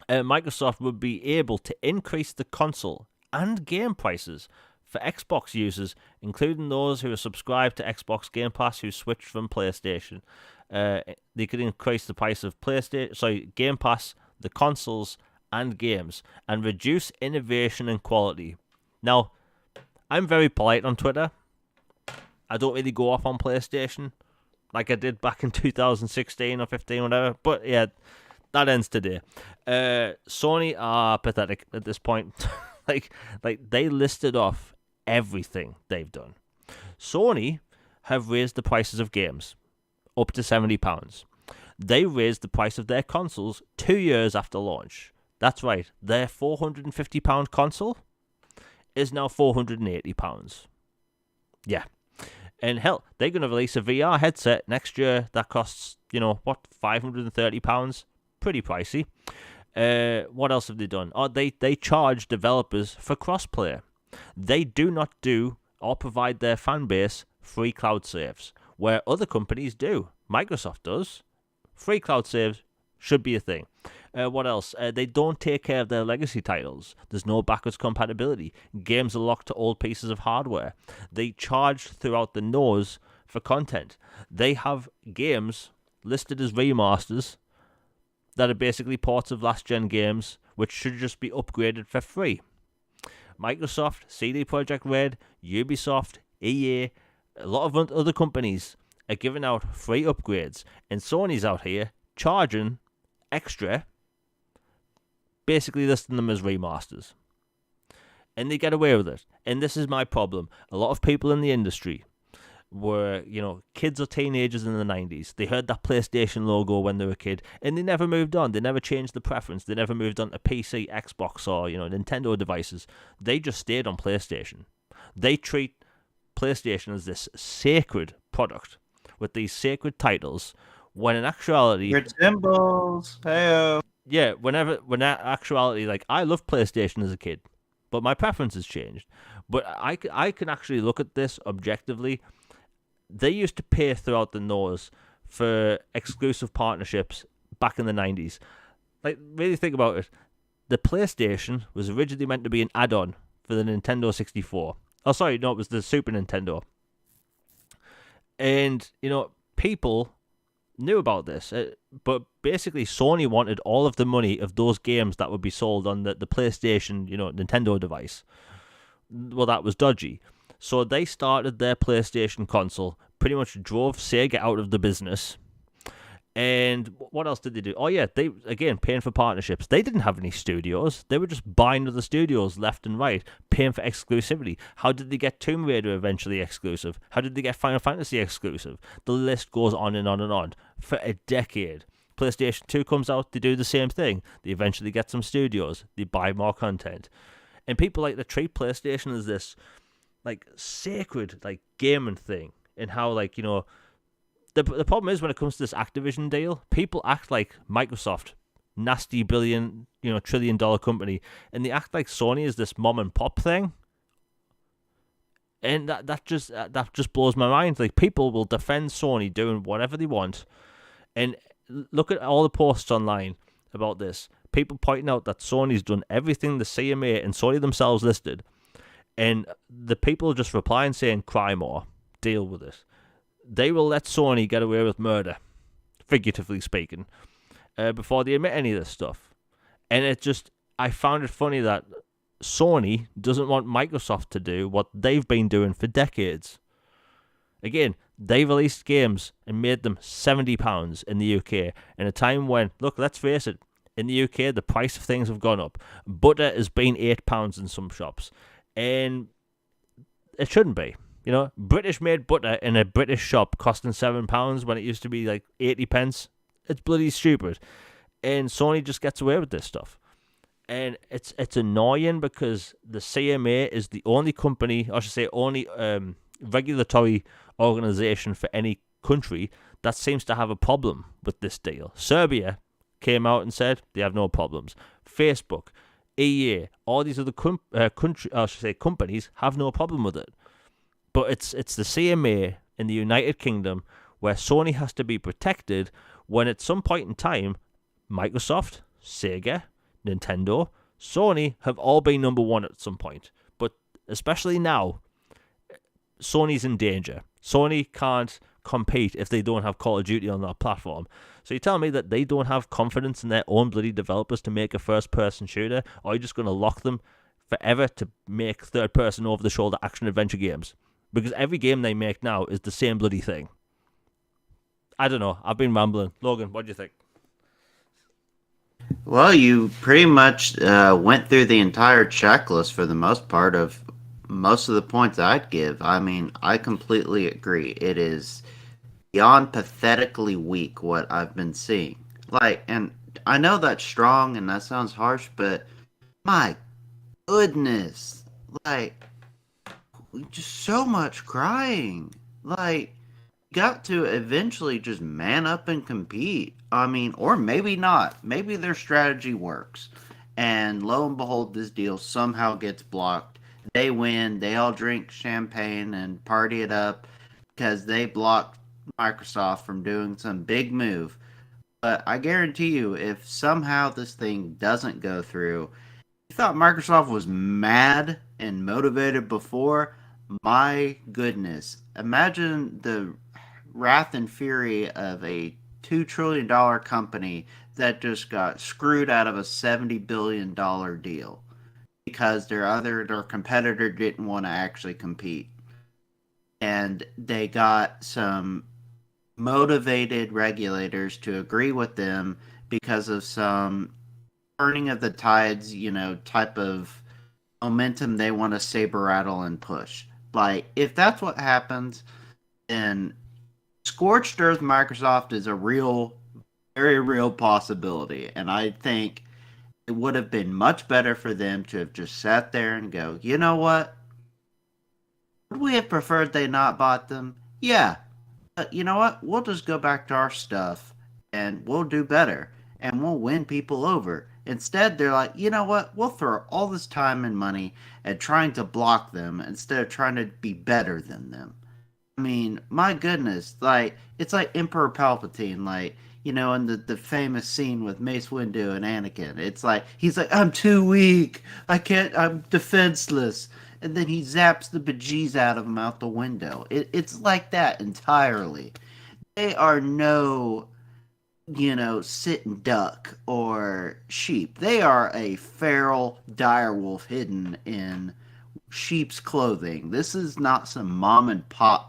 Microsoft would be able to increase the console and game prices for Xbox users, including those who are subscribed to Xbox Game Pass who switched from PlayStation. They could increase the price of Game Pass, the consoles, and games, and reduce innovation and quality. Now, I'm very polite on Twitter. I don't really go off on PlayStation like I did back in 2016 or 15, whatever. But yeah, that ends today. Sony are pathetic at this point. They listed off everything they've done. Sony have raised the prices of games up to £70. They raised the price of their consoles 2 years after launch. That's right, their £450 console is now £480. Yeah. And hell, they're going to release a VR headset next year that costs, £530? Pretty pricey. What else have they done? They charge developers for crossplay. They do not do or provide their fan base free cloud saves, where other companies do. Microsoft does. Free cloud saves should be a thing. What else? They don't take care of their legacy titles. There's no backwards compatibility. Games are locked to old pieces of hardware. They charge throughout the nose for content. They have games listed as remasters that are basically ports of last-gen games, which should just be upgraded for free. Microsoft, CD Projekt Red, Ubisoft, EA, a lot of other companies are giving out free upgrades, and Sony's out here charging extra, basically listing them as remasters. And they get away with it. And this is my problem. A lot of people in the industry were, kids or teenagers in the 90s. They heard that PlayStation logo when they were a kid, and they never moved on. They never changed the preference. They never moved on to PC, Xbox, or, Nintendo devices. They just stayed on PlayStation. They treat PlayStation as this sacred product with these sacred titles, when in actuality, Your symbols. Hey. yeah, when actuality, like, I loved PlayStation as a kid, but my preferences changed. But I can actually look at this objectively. They used to pay throughout the nose for exclusive partnerships back in the 90s. Like, really think about it. The PlayStation was originally meant to be an add-on for the Nintendo 64. Oh, sorry, no, it was the Super Nintendo. And, people knew about this. But basically, Sony wanted all of the money of those games that would be sold on the PlayStation, Nintendo device. Well, that was dodgy. So they started their PlayStation console, pretty much drove Sega out of the business. And what else did they do? Oh, yeah, they, again, paying for partnerships. They didn't have any studios. They were just buying other studios left and right, paying for exclusivity. How did they get Tomb Raider eventually exclusive? How did they get Final Fantasy exclusive? The list goes on and on and on for a decade. PlayStation 2 comes out, they do the same thing. They eventually get some studios. They buy more content. And people like to treat PlayStation as this, like, sacred, like, gaming thing. And how, like, the problem is, when it comes to this Activision deal, people act like Microsoft, nasty billion, $1 trillion company, and they act like Sony is this mom and pop thing. And that just blows my mind. Like, people will defend Sony doing whatever they want. And look at all the posts online about this. People pointing out that Sony's done everything the CMA and Sony themselves listed. And the people just replying saying, cry more, deal with it. They will let Sony get away with murder, figuratively speaking, before they admit any of this stuff. And I found it funny that Sony doesn't want Microsoft to do what they've been doing for decades. Again, they released games and made them £70 in the UK in a time when, look, let's face it, in the UK, the price of things have gone up. Butter has been £8 in some shops. And it shouldn't be. British-made butter in a British shop costing £7 when it used to be like 80 pence. It's bloody stupid. And Sony just gets away with this stuff. And it's annoying because the CMA is the only company, or I should say only regulatory organization for any country that seems to have a problem with this deal. Serbia came out and said they have no problems. Facebook, EA, all these other companies have no problem with it. But it's the CMA in the United Kingdom where Sony has to be protected when at some point in time, Microsoft, Sega, Nintendo, Sony have all been number one at some point. But especially now, Sony's in danger. Sony can't compete if they don't have Call of Duty on their platform. So you tell me that they don't have confidence in their own bloody developers to make a first-person shooter, or are you just going to lock them forever to make third-person over-the-shoulder action-adventure games? Because every game they make now is the same bloody thing. I don't know. I've been rambling. Logan, what do you think? Well, you pretty much went through the entire checklist for the most part of most of the points I'd give. I mean, I completely agree. It is beyond pathetically weak what I've been seeing. Like, and I know that's strong and that sounds harsh, but my goodness, like, just so much crying. Like, got to eventually just man up and compete. I mean, or maybe not. Maybe their strategy works. And lo and behold, this deal somehow gets blocked. They win. They all drink champagne and party it up because they blocked Microsoft from doing some big move. But I guarantee you, if somehow this thing doesn't go through, you thought Microsoft was mad and motivated before? My goodness. Imagine the wrath and fury of a $2 trillion company that just got screwed out of a $70 billion deal because their competitor didn't want to actually compete. And they got some motivated regulators to agree with them because of some turning of the tides, type of momentum they want to saber rattle and push. Like, if that's what happens, then scorched earth Microsoft is a real, very real possibility. And I think it would have been much better for them to have just sat there and go, you know what? Would we have preferred they not bought them? Yeah. But you know what? We'll just go back to our stuff and we'll do better and we'll win people over. Instead, they're like, you know what? We'll throw all this time and money at trying to block them instead of trying to be better than them. I mean, my goodness, like it's like Emperor Palpatine, like in the famous scene with Mace Windu and Anakin. It's like he's like, I'm too weak, I can't, I'm defenseless, and then he zaps the bejeez out of him out the window. It's like that entirely. They are no, sit and duck or sheep. They are a feral direwolf hidden in sheep's clothing. This is not some mom and pop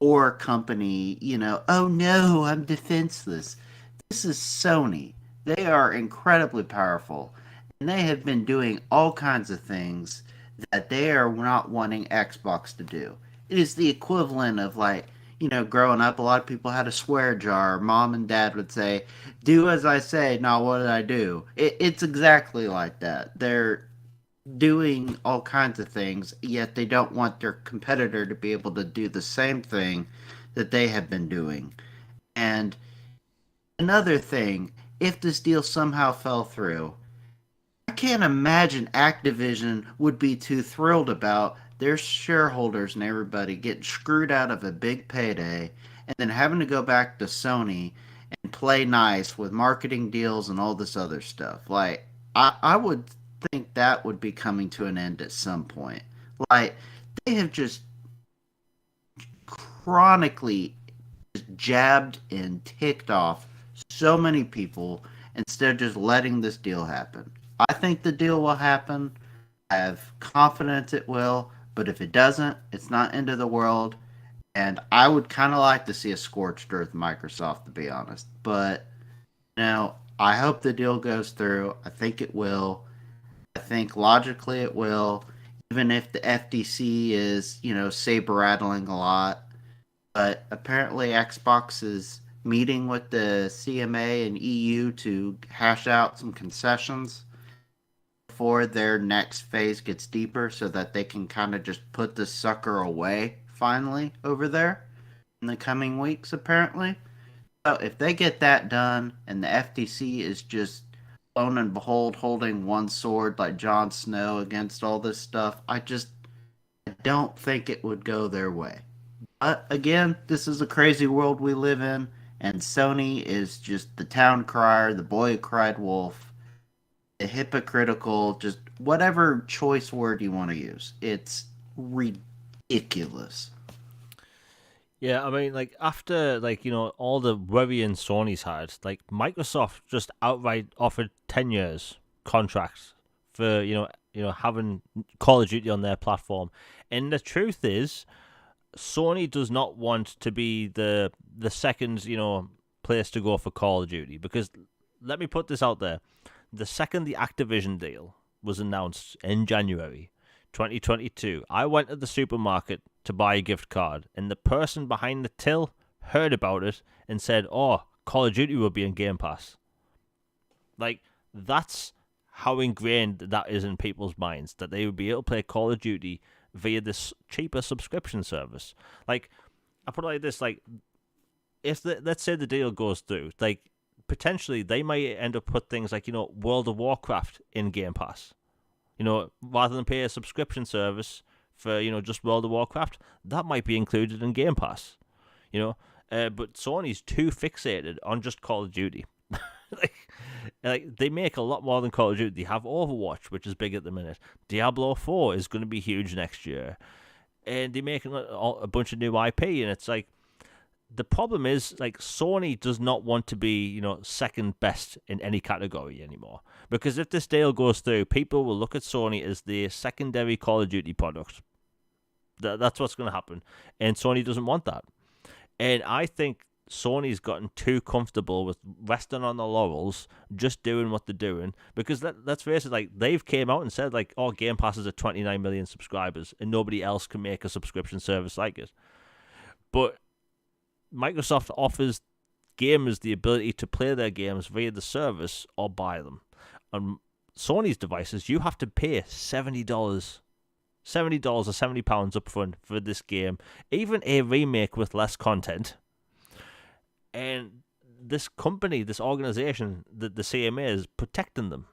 or company, oh no, I'm defenseless. This is Sony. They are incredibly powerful, and they have been doing all kinds of things that they are not wanting Xbox to do. It is the equivalent of like, growing up, a lot of people had a swear jar. Mom and dad would say, do as I say, not what I do. It's exactly like that. They're doing all kinds of things, yet they don't want their competitor to be able to do the same thing that they have been doing. And another thing, if this deal somehow fell through, I can't imagine Activision would be too thrilled about their shareholders and everybody getting screwed out of a big payday and then having to go back to Sony and play nice with marketing deals and all this other stuff. Like, I would think that would be coming to an end at some point. Like, they have just chronically jabbed and ticked off so many people instead of just letting this deal happen. I think the deal will happen. I have confidence it will, but if it doesn't, it's not end of the world. And I would kind of like to see a scorched earth Microsoft, to be honest. But I hope the deal goes through. I think it will. I think logically it will, even if the FTC is, saber rattling a lot. But apparently Xbox is meeting with the CMA and EU to hash out some concessions before their next phase gets deeper so that they can kind of just put this sucker away finally over there in the coming weeks, apparently. So if they get that done and the FTC is just lone and behold holding one sword like Jon Snow against all this stuff, I don't think it would go their way. But again, this is a crazy world we live in, and Sony is just the town crier, the boy who cried wolf, the hypocritical, just whatever choice word you want to use. It's ridiculous. Yeah, I mean, like after all the worrying Sony's had, like Microsoft just outright offered 10 years contracts for having Call of Duty on their platform, and the truth is, Sony does not want to be the second place to go for Call of Duty, because let me put this out there: the second the Activision deal was announced in January 2022, I went to the supermarket to buy a gift card, and the person behind the till heard about it and said, "Oh, Call of Duty will be in Game Pass." Like, that's how ingrained that is in people's minds, that they would be able to play Call of Duty via this cheaper subscription service. Like, I put it like this: like, if let's say the deal goes through, like potentially they might end up put things like World of Warcraft in Game Pass. Rather than pay a subscription service for just World of Warcraft, that might be included in Game Pass. But Sony's too fixated on just Call of Duty. like they make a lot more than Call of Duty. They have Overwatch, which is big at the minute. Diablo 4 is going to be huge next year, and they make a bunch of new IP. And it's like, the problem is, like, Sony does not want to be second best in any category anymore, because if this deal goes through, people will look at Sony as the secondary Call of Duty product. That's what's going to happen, and Sony doesn't want that. And I think Sony's gotten too comfortable with resting on their laurels, just doing what they're doing. Because let's face it, like, they've came out and said, like, oh, Game Pass is at 29 million subscribers, and nobody else can make a subscription service like it. But Microsoft offers gamers the ability to play their games via the service or buy them. On Sony's devices, you have to pay $70, $70 or £70 upfront for this game, even a remake with less content. And this company, this organization, the CMA is protecting them.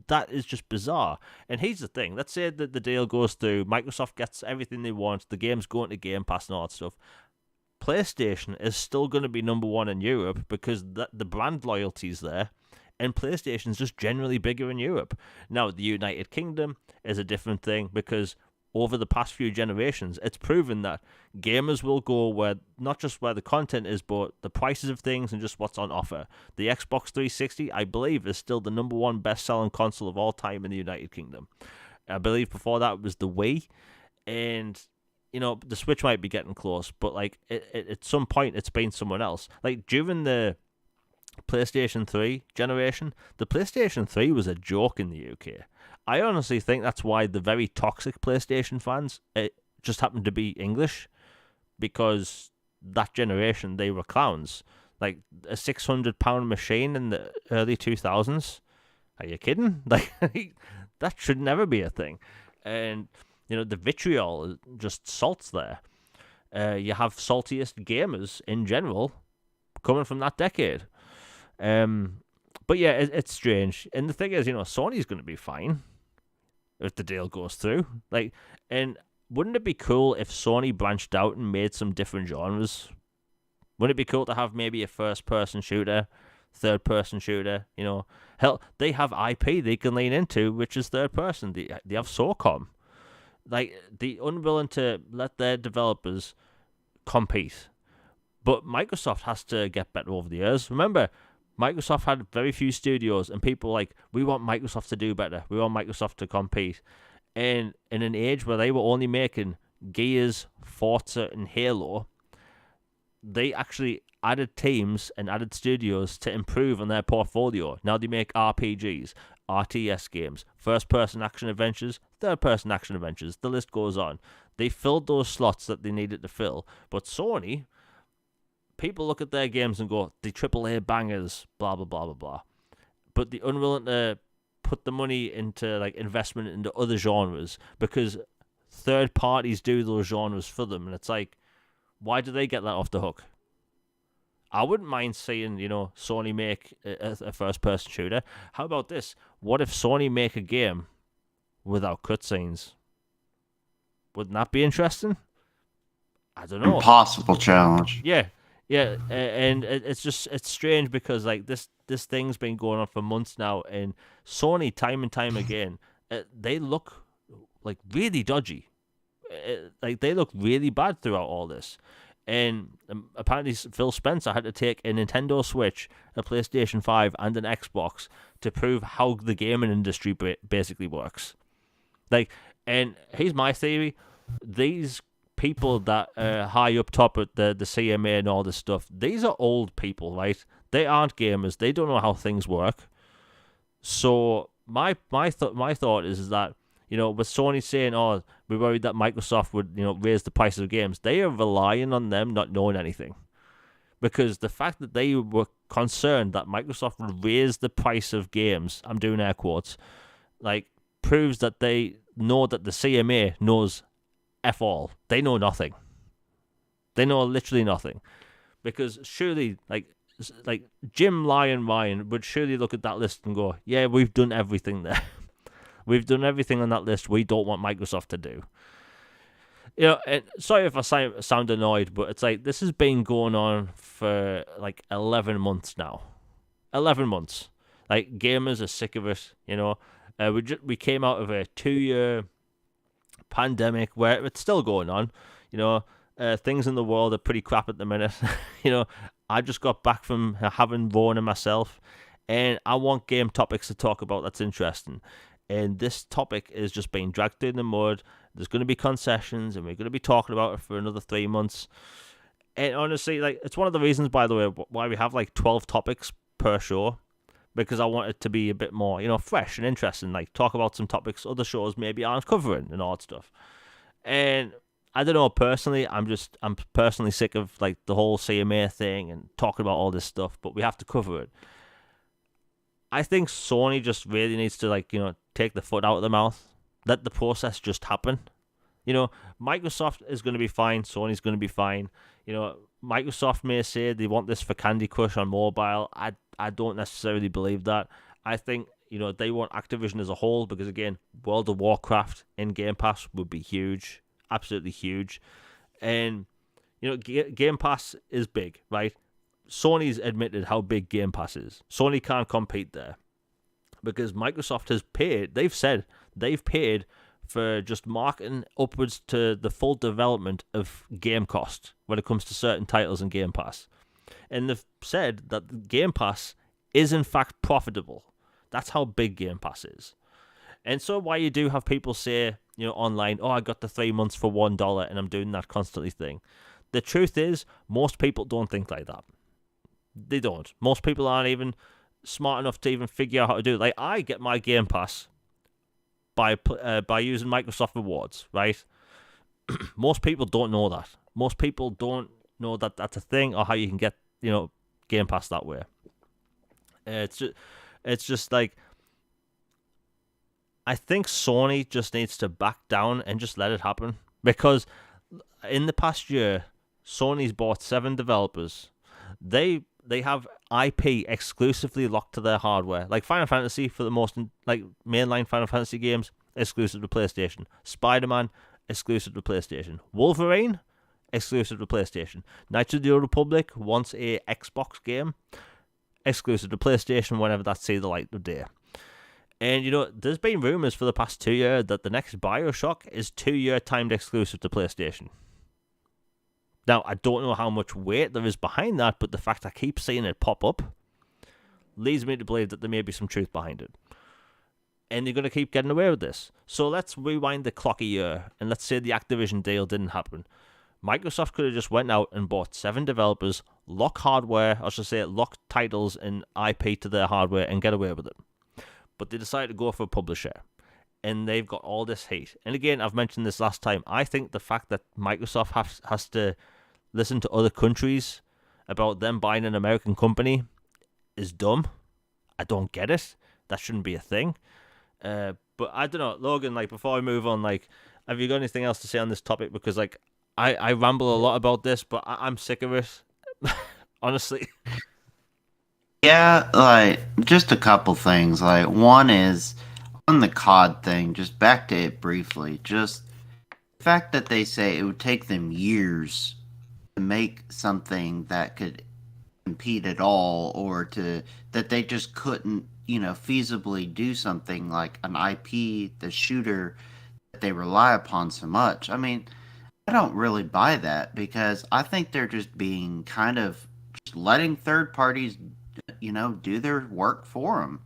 That is just bizarre. And here's the thing. Let's say that the deal goes through, Microsoft gets everything they want, the game's going to Game Pass and all that stuff. PlayStation is still going to be number one in Europe because the brand loyalty's there, and PlayStation's just generally bigger in Europe. Now, the United Kingdom is a different thing because over the past few generations, it's proven that gamers will go where not just where the content is, but the prices of things and just what's on offer. The Xbox 360, I believe, is still the number one best-selling console of all time in the United Kingdom. I believe before that was the Wii, and the Switch might be getting close, but like at some point, it's been someone else. Like during the PlayStation 3 generation, the PlayStation 3 was a joke in the UK. I honestly think that's why the very toxic PlayStation fans, it just happened to be English, because that generation, they were clowns. Like a £600 machine in the early 2000s. Are you kidding? Like that should never be a thing. And the vitriol just salts there. You have saltiest gamers in general coming from that decade. But yeah, it's strange. And the thing is, Sony's going to be fine if the deal goes through. And wouldn't it be cool if Sony branched out and made some different genres? Wouldn't it be cool to have maybe a first-person shooter, third-person shooter? Hell, they have IP they can lean into, which is third-person. They have SOCOM. They're unwilling to let their developers compete. But Microsoft has to get better over the years. Remember, Microsoft had very few studios, and people were like, we want Microsoft to do better. We want Microsoft to compete. And in an age where they were only making Gears, Forza, and Halo, they actually added teams and added studios to improve on their portfolio. Now they make RPGs, RTS games, first-person action adventures, third-person action adventures. The list goes on. They filled those slots that they needed to fill. But Sony, people look at their games and go, the AAA bangers, blah, blah, blah, blah, blah. But they're unwilling to put the money into investment into other genres because third parties do those genres for them. And it's like, why do they get that off the hook? I wouldn't mind seeing, Sony make a first-person shooter. How about this? What if Sony make a game without cutscenes? Wouldn't that be interesting? I don't know. Impossible challenge. Yeah, and it's strange because this thing's been going on for months now, and Sony time and time again, they look really dodgy. They look really bad throughout all this. And apparently Phil Spencer had to take a Nintendo Switch, a PlayStation 5, and an Xbox to prove how the gaming industry basically works. And here's my theory. These people that are high up top at the CMA and all this stuff, these are old people, right? They aren't gamers. They don't know how things work. So my thought is that, with Sony saying, oh, we're worried that Microsoft would, raise the prices of games, they are relying on them not knowing anything. Because the fact that they were concerned that Microsoft would raise the price of games, I'm doing air quotes, proves that they know that the CMA knows F all. They know nothing. They know literally nothing. Because surely, Jim Ryan would surely look at that list and go, yeah, we've done everything there. We've done everything on that list we don't want Microsoft to do. And sorry if I sound annoyed, but it's this has been going on for 11 months now. 11 months. Gamers are sick of it, we came out of a 2-year pandemic where it's still going on. Things in the world are pretty crap at the minute. I just got back from having Rona myself, and I want game topics to talk about that's interesting. And this topic is just being dragged through the mud. There's going to be concessions, and we're going to be talking about it for another 3 months. And honestly, it's one of the reasons, by the way, why we have 12 topics per show, because I want it to be a bit more, fresh and interesting. Talk about some topics other shows maybe aren't covering and all that stuff. And I don't know. Personally, I'm personally sick of like the whole CMA thing and talking about all this stuff. But we have to cover it. I think Sony just really needs to like take the foot out of the mouth, let the process just happen. Microsoft is going to be fine. Sony's going to be fine. Microsoft may say they want this for Candy Crush on mobile. I don't necessarily believe that. I think they want Activision as a whole because again, World of Warcraft in Game Pass would be huge, absolutely huge, and Game Pass is big, right? Sony's admitted how big Game Pass is. Sony can't compete there because Microsoft has paid. They've said they've paid for just marketing upwards to the full development of game cost when it comes to certain titles in Game Pass. And they've said that Game Pass is in fact profitable. That's how big Game Pass is. And so why you do have people say, online, oh, I got the 3 months for $1 and I'm doing that constantly thing. The truth is, most people don't think like that. They don't. Most people aren't even smart enough to even figure out how to do it. Like, I get my Game Pass by using Microsoft Rewards, right? Most people don't know that. Most people don't know that that's a thing or how you can get, Game Pass that way. It's just like, I think Sony just needs to back down and just let it happen. Because in the past year, Sony's bought 7 developers. They have IP exclusively locked to their hardware. Like Final Fantasy, for the most like mainline Final Fantasy games, exclusive to PlayStation. Spider-Man, exclusive to PlayStation. Wolverine, exclusive to PlayStation. Knights of the Old Republic, once a Xbox game, exclusive to PlayStation whenever that sees the light of day. And there's been rumors for the past 2 years that the next BioShock is 2-year timed exclusive to PlayStation. Now, I don't know how much weight there is behind that, but the fact I keep seeing it pop up leads me to believe that there may be some truth behind it. And they're going to keep getting away with this. So let's rewind the clock a year, and let's say the Activision deal didn't happen. Microsoft could have just went out and bought 7 developers, lock hardware, I should say lock titles and IP to their hardware and get away with it. But they decided to go for a publisher. And they've got all this hate. And again, I've mentioned this last time. I think the fact that Microsoft has to listen to other countries about them buying an American company is dumb. I don't get it. That shouldn't be a thing. But I don't know, Logan. Like before I move on, like, have you got anything else to say on this topic? Because like I ramble a lot about this, but I'm sick of it. Honestly. Yeah, like just a couple things. Like one is on the COD thing, just back to it briefly. Just the fact that they say it would take them years to make something that could compete at all, or that they just couldn't, feasibly do something like an IP, the shooter that they rely upon so much. I mean, I don't really buy that because I think they're just being kind of just letting third parties, do their work for them.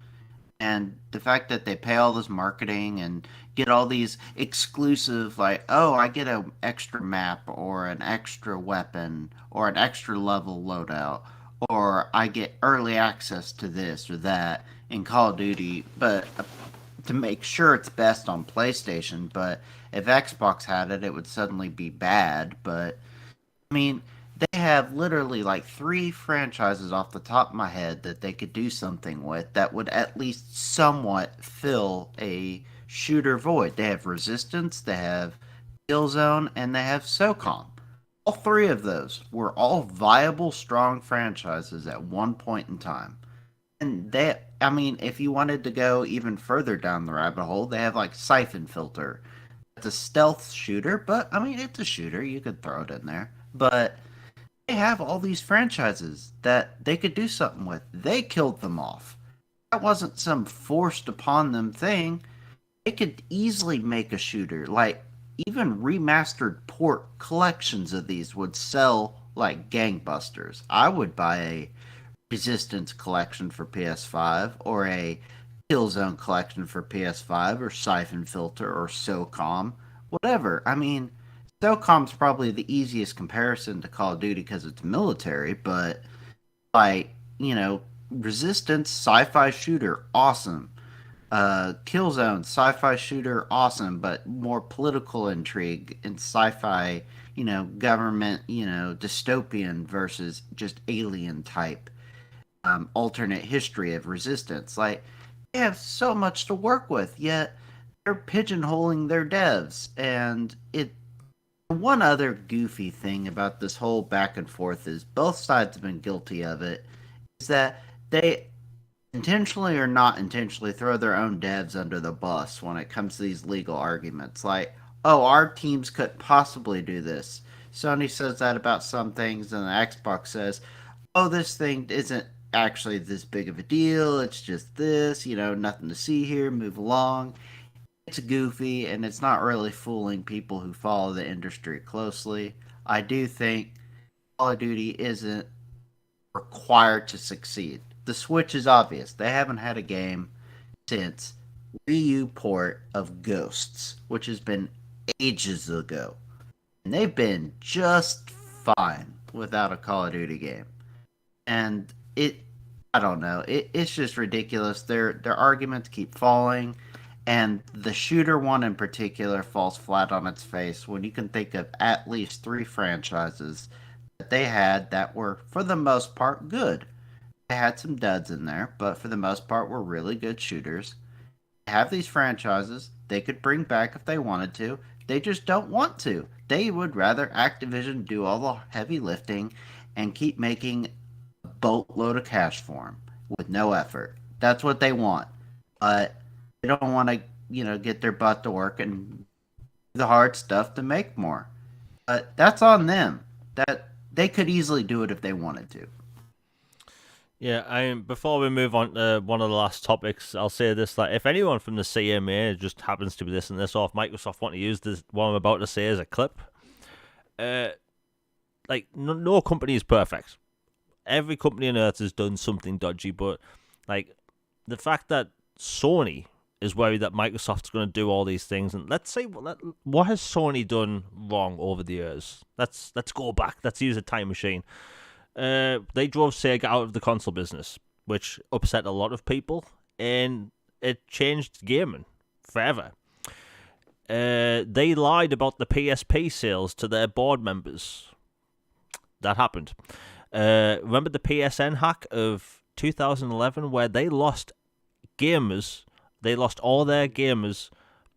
And the fact that they pay all this marketing and get all these exclusive, like, oh, I get an extra map or an extra weapon or an extra level loadout, or I get early access to this or that in Call of Duty, but to make sure it's best on PlayStation. But if Xbox had it, it would suddenly be bad. But I mean, they have literally like 3 franchises off the top of my head that they could do something with that would at least somewhat fill a shooter void. They have Resistance, they have Killzone, and they have SOCOM. All 3 of those were all viable, strong franchises at one point in time. And I mean, if you wanted to go even further down the rabbit hole, they have like Siphon Filter. It's a stealth shooter, but I mean, it's a shooter. You could throw it in there. But they have all these franchises that they could do something with. They killed them off. That wasn't some forced upon them thing. They could easily make a shooter. Like, even remastered port collections of these would sell like gangbusters. I would buy a Resistance collection for PS5 or a Killzone collection for PS5 or Siphon Filter or SOCOM. Whatever. I mean, SOCOM's probably the easiest comparison to Call of Duty because it's military, but like, Resistance, sci-fi shooter, awesome. Killzone, sci-fi shooter, awesome, but more political intrigue and sci-fi, government, dystopian versus just alien type, alternate history of resistance. Like, they have so much to work with, yet they're pigeonholing their devs. And one other goofy thing about this whole back and forth is both sides have been guilty of it, is that they intentionally or not intentionally throw their own devs under the bus when it comes to these legal arguments. Like, oh, our teams couldn't possibly do this. Sony says that about some things, and the Xbox says, oh, this thing isn't actually this big of a deal. It's just this, nothing to see here, move along. It's goofy, and it's not really fooling people who follow the industry closely. I do think Call of Duty isn't required to succeed. The Switch is obvious. They haven't had a game since Wii U port of Ghosts, which has been ages ago. And they've been just fine without a Call of Duty game. And I don't know. It's just ridiculous. Their arguments keep falling, and the shooter one in particular falls flat on its face when you can think of at least three franchises that they had that were, for the most part, good. They had some duds in there, but for the most part were really good shooters. They have these franchises they could bring back if they wanted to. They just don't want to. They would rather Activision do all the heavy lifting and keep making a boatload of cash for them with no effort. That's what they want. But they don't want to, get their butt to work and do the hard stuff to make more. But that's on them. That they could easily do it if they wanted to. Yeah, before we move on to one of the last topics, I'll say this: like, if anyone from the CMA just happens to be listening to this, or if Microsoft want to use this, what I'm about to say as a clip, no company is perfect. Every company on earth has done something dodgy, but like the fact that Sony is worried that Microsoft's going to do all these things, and let's say what has Sony done wrong over the years? Let's go back. Let's use a time machine. They drove Sega out of the console business, which upset a lot of people, and it changed gaming forever. They lied about the PSP sales to their board members. That happened. Remember the PSN hack of 2011 where they lost all their gamers'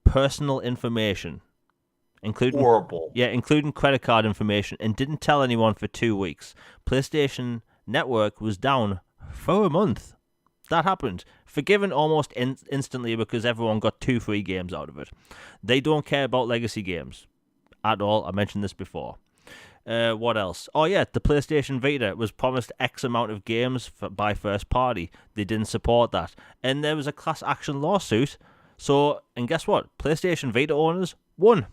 personal information, including Horrible. including credit card information, and didn't tell anyone for 2 weeks. PlayStation Network was down for a month. That happened. Forgiven almost instantly because everyone got 2 free games out of it. They don't care about legacy games at all. I mentioned this before. What else? Oh yeah, the PlayStation Vita was promised X amount of games by first party. They didn't support that. And there was a class action lawsuit. And guess what? PlayStation Vita owners won.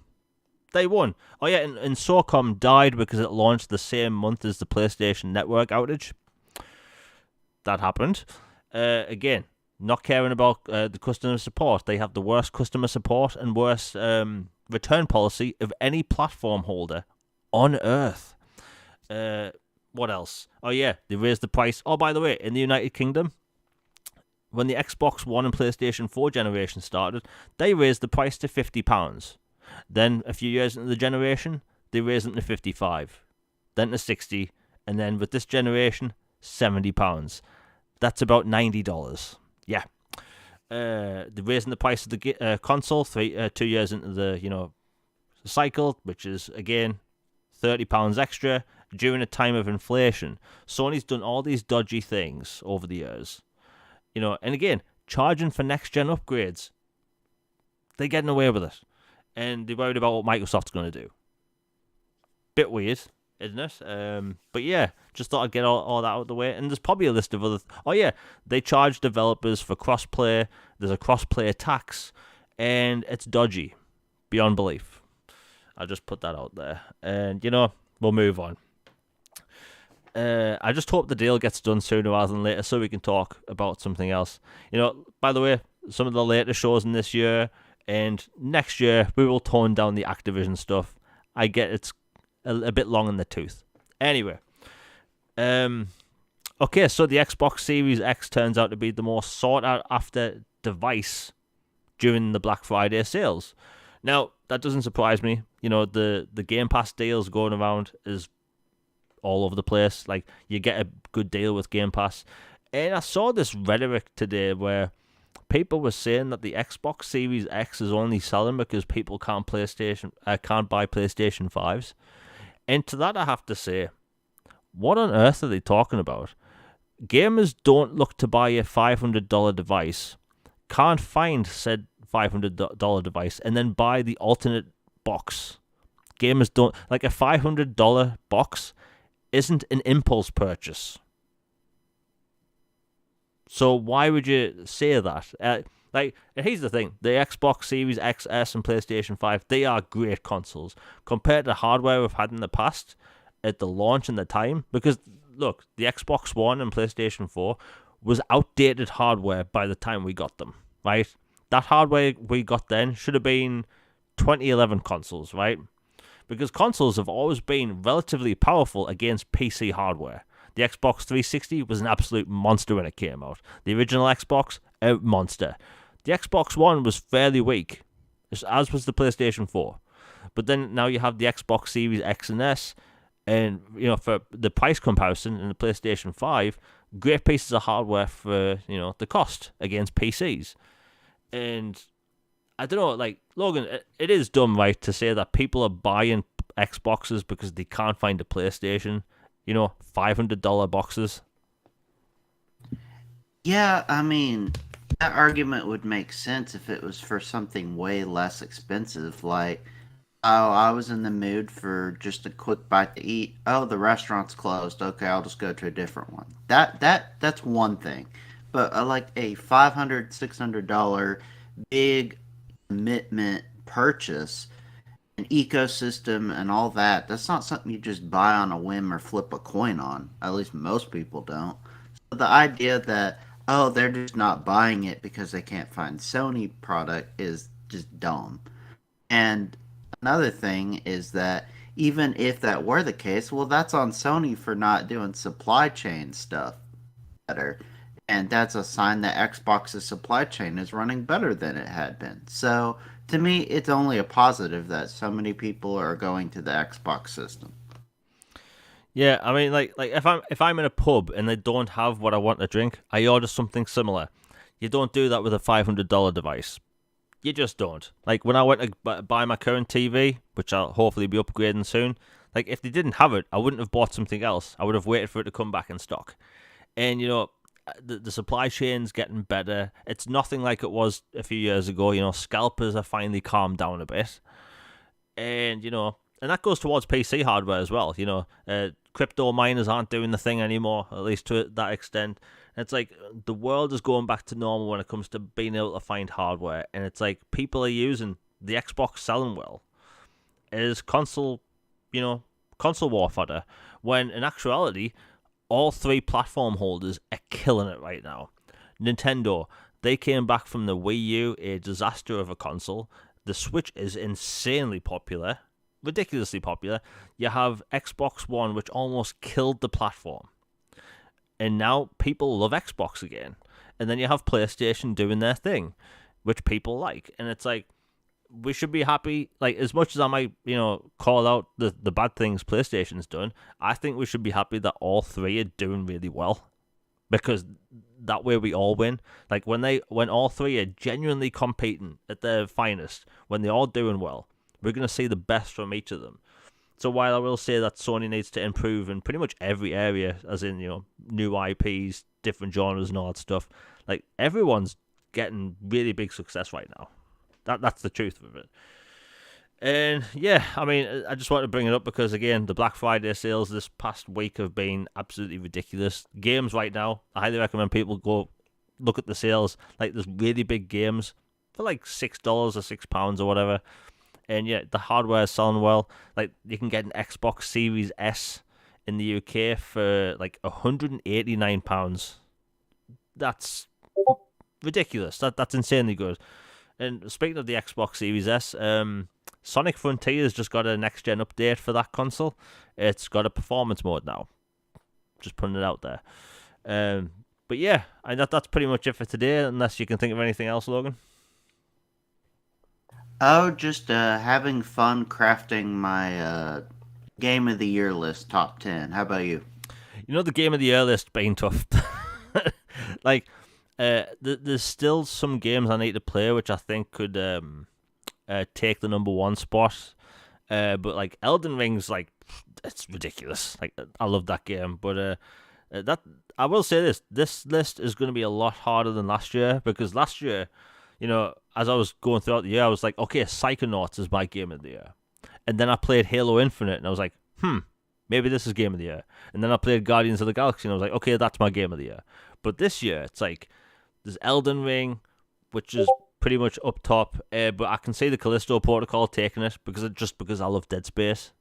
They won. Oh yeah, and SOCOM died because it launched the same month as the PlayStation Network outage. That happened. Again, not caring about the customer support. They have the worst customer support and worst return policy of any platform holder on Earth. What else? Oh yeah, they raised the price. Oh, by the way, in the United Kingdom, when the Xbox One and PlayStation 4 generation started, they raised the price to £50. Then, a few years into the generation, they raised them to 55, then to 60, and then with this generation, £70. That's about $90. Yeah. They're raising the price of the console 2 years into the cycle, which is again £30 extra during a time of inflation. Sony's done all these dodgy things over the years, and again charging for next gen upgrades. They're getting away with it. And they're worried about what Microsoft's going to do. Bit weird, isn't it? But yeah, just thought I'd get all that out of the way. And there's probably a list of other... Oh yeah, they charge developers for crossplay. There's a crossplay tax. And it's dodgy. Beyond belief. I'll just put that out there. And, we'll move on. I just hope the deal gets done sooner rather than later so we can talk about something else. By the way, some of the later shows in this year... And next year, we will tone down the Activision stuff. I get it's a bit long in the tooth. Anyway. Okay, so the Xbox Series X turns out to be the most sought after device during the Black Friday sales. Now, that doesn't surprise me. The Game Pass deals going around is all over the place. Like, you get a good deal with Game Pass. And I saw this rhetoric today where people were saying that the Xbox Series X is only selling because people can't buy PlayStation 5s. And to that I have to say, what on earth are they talking about? Gamers don't look to buy a $500 device, can't find said $500 device, and then buy the alternate box. Gamers don't, like, a $500 box isn't an impulse purchase. So why would you say that? Here's the thing. The Xbox Series XS and PlayStation 5, they are great consoles. Compared to hardware we've had in the past, at the launch and the time, because, look, the Xbox One and PlayStation 4 was outdated hardware by the time we got them, right? That hardware we got then should have been 2011 consoles, right? Because consoles have always been relatively powerful against PC hardware. The Xbox 360 was an absolute monster when it came out. The original Xbox, a monster. The Xbox One was fairly weak, as was the PlayStation 4. But then now you have the Xbox Series X and S, and for the price comparison in the PlayStation 5, great pieces of hardware for the cost against PCs. And I don't know, like, Logan, it is dumb, right, to say that people are buying Xboxes because they can't find a PlayStation. $500 boxes. Yeah, I mean, that argument would make sense if it was for something way less expensive. Like, oh, I was in the mood for just a quick bite to eat. Oh, the restaurant's closed. Okay, I'll just go to a different one. That's one thing. But like a $500, $600 big commitment purchase, an ecosystem and all that, that's not something you just buy on a whim or flip a coin on. At least most people don't. So the idea that, oh, they're just not buying it because they can't find Sony product is just dumb. And another thing is that even if that were the case, well, that's on Sony for not doing supply chain stuff better. And that's a sign that Xbox's supply chain is running better than it had been. So to me, it's only a positive that so many people are going to the Xbox system. Yeah, I mean, like if I'm in a pub and they don't have what I want to drink, I order something similar. You don't do that with a $500 device. You just don't. Like, when I went to buy my current TV, which I'll hopefully be upgrading soon, like, if they didn't have it, I wouldn't have bought something else. I would have waited for it to come back in stock. And, the supply chain's getting better. It's nothing like it was a few years ago. Scalpers are finally calmed down a bit. And, and that goes towards PC hardware as well. Crypto miners aren't doing the thing anymore, at least to that extent. And it's like the world is going back to normal when it comes to being able to find hardware. And it's like people are using the Xbox selling well as console warfare, when in actuality, all three platform holders are killing it right now. Nintendo, they came back from the Wii U, a disaster of a console. The Switch is insanely popular, ridiculously popular. You have Xbox One, which almost killed the platform. And now people love Xbox again. And then you have PlayStation doing their thing, which people like. And it's like, we should be happy. Like, as much as I might, call out the bad things PlayStation's done, I think we should be happy that all three are doing really well, because that way we all win. Like, when all three are genuinely competing at their finest, when they're all doing well, we're going to see the best from each of them. So while I will say that Sony needs to improve in pretty much every area, as in, new IPs, different genres and all that stuff, like, everyone's getting really big success right now. That's the truth of it. And yeah, I mean, I just wanted to bring it up because, again, the Black Friday sales this past week have been absolutely ridiculous. Games right now, I highly recommend people go look at the sales. Like, there's really big games for like $6 or £6 or whatever. And yeah, the hardware is selling well. Like, you can get an Xbox Series S in the UK for like £189. That's ridiculous. That's insanely good. And speaking of the Xbox Series S, Sonic Frontier's just got a next-gen update for that console. It's got a performance mode now. Just putting it out there. But yeah, that's pretty much it for today. Unless you can think of anything else, Logan. Oh, just having fun crafting my game of the year list top 10. How about you? You know, the game of the year list being tough. Like, there's still some games I need to play which I think could take the number one spot. But like Elden Ring's like it's ridiculous. Like I love that game, but that I will say this list is going to be a lot harder than last year because last year, as I was going throughout the year, I was like, okay, Psychonauts is my game of the year, and then I played Halo Infinite, and I was like, maybe this is game of the year, and then I played Guardians of the Galaxy, and I was like, okay, that's my game of the year. But this year, it's like there's Elden Ring, which is pretty much up top, but I can see the Callisto Protocol taking it because I love Dead Space.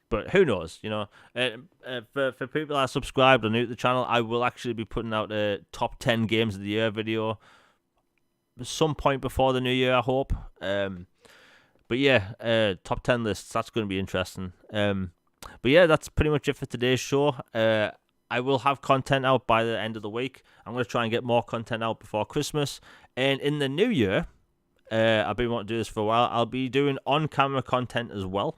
But who knows, for people that are subscribed or new to the channel, I will actually be putting out a top 10 games of the year video some point before the new year, I hope. But yeah, top 10 lists, that's going to be interesting. But yeah, that's pretty much it for today's show. I will have content out by the end of the week. I'm going to try and get more content out before Christmas. And in the new year, I've been wanting to do this for a while, I'll be doing on-camera content as well.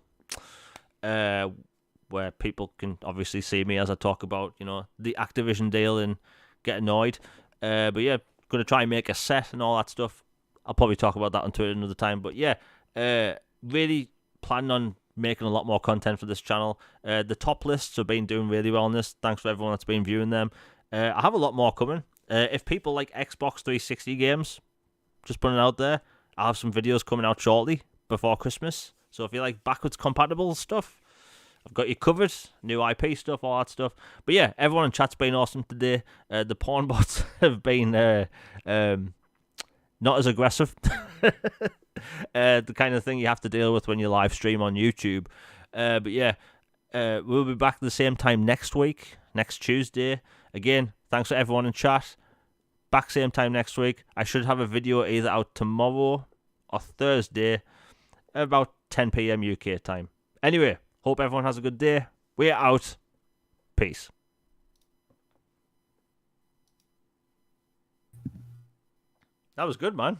Where people can obviously see me as I talk about, the Activision deal and get annoyed. But yeah, going to try and make a set and all that stuff. I'll probably talk about that on Twitter another time. But yeah, really planning on making a lot more content for this channel. The top lists have been doing really well on this. Thanks for everyone that's been viewing them. I have a lot more coming. If people like Xbox 360 games, just putting it out there, I'll have some videos coming out shortly before Christmas. So if you like backwards compatible stuff, I've got you covered. New IP stuff, all that stuff. But yeah, everyone in chat's been awesome today. The porn bots have been not as aggressive. The kind of thing you have to deal with when you live stream on YouTube. But yeah, we'll be back at the same time next week, next Tuesday. Again, thanks for everyone in chat. Back same time next week. I should have a video either out tomorrow or Thursday about 10 p.m. UK time. Anyway, hope everyone has a good day. We're out. Peace. That was good, man.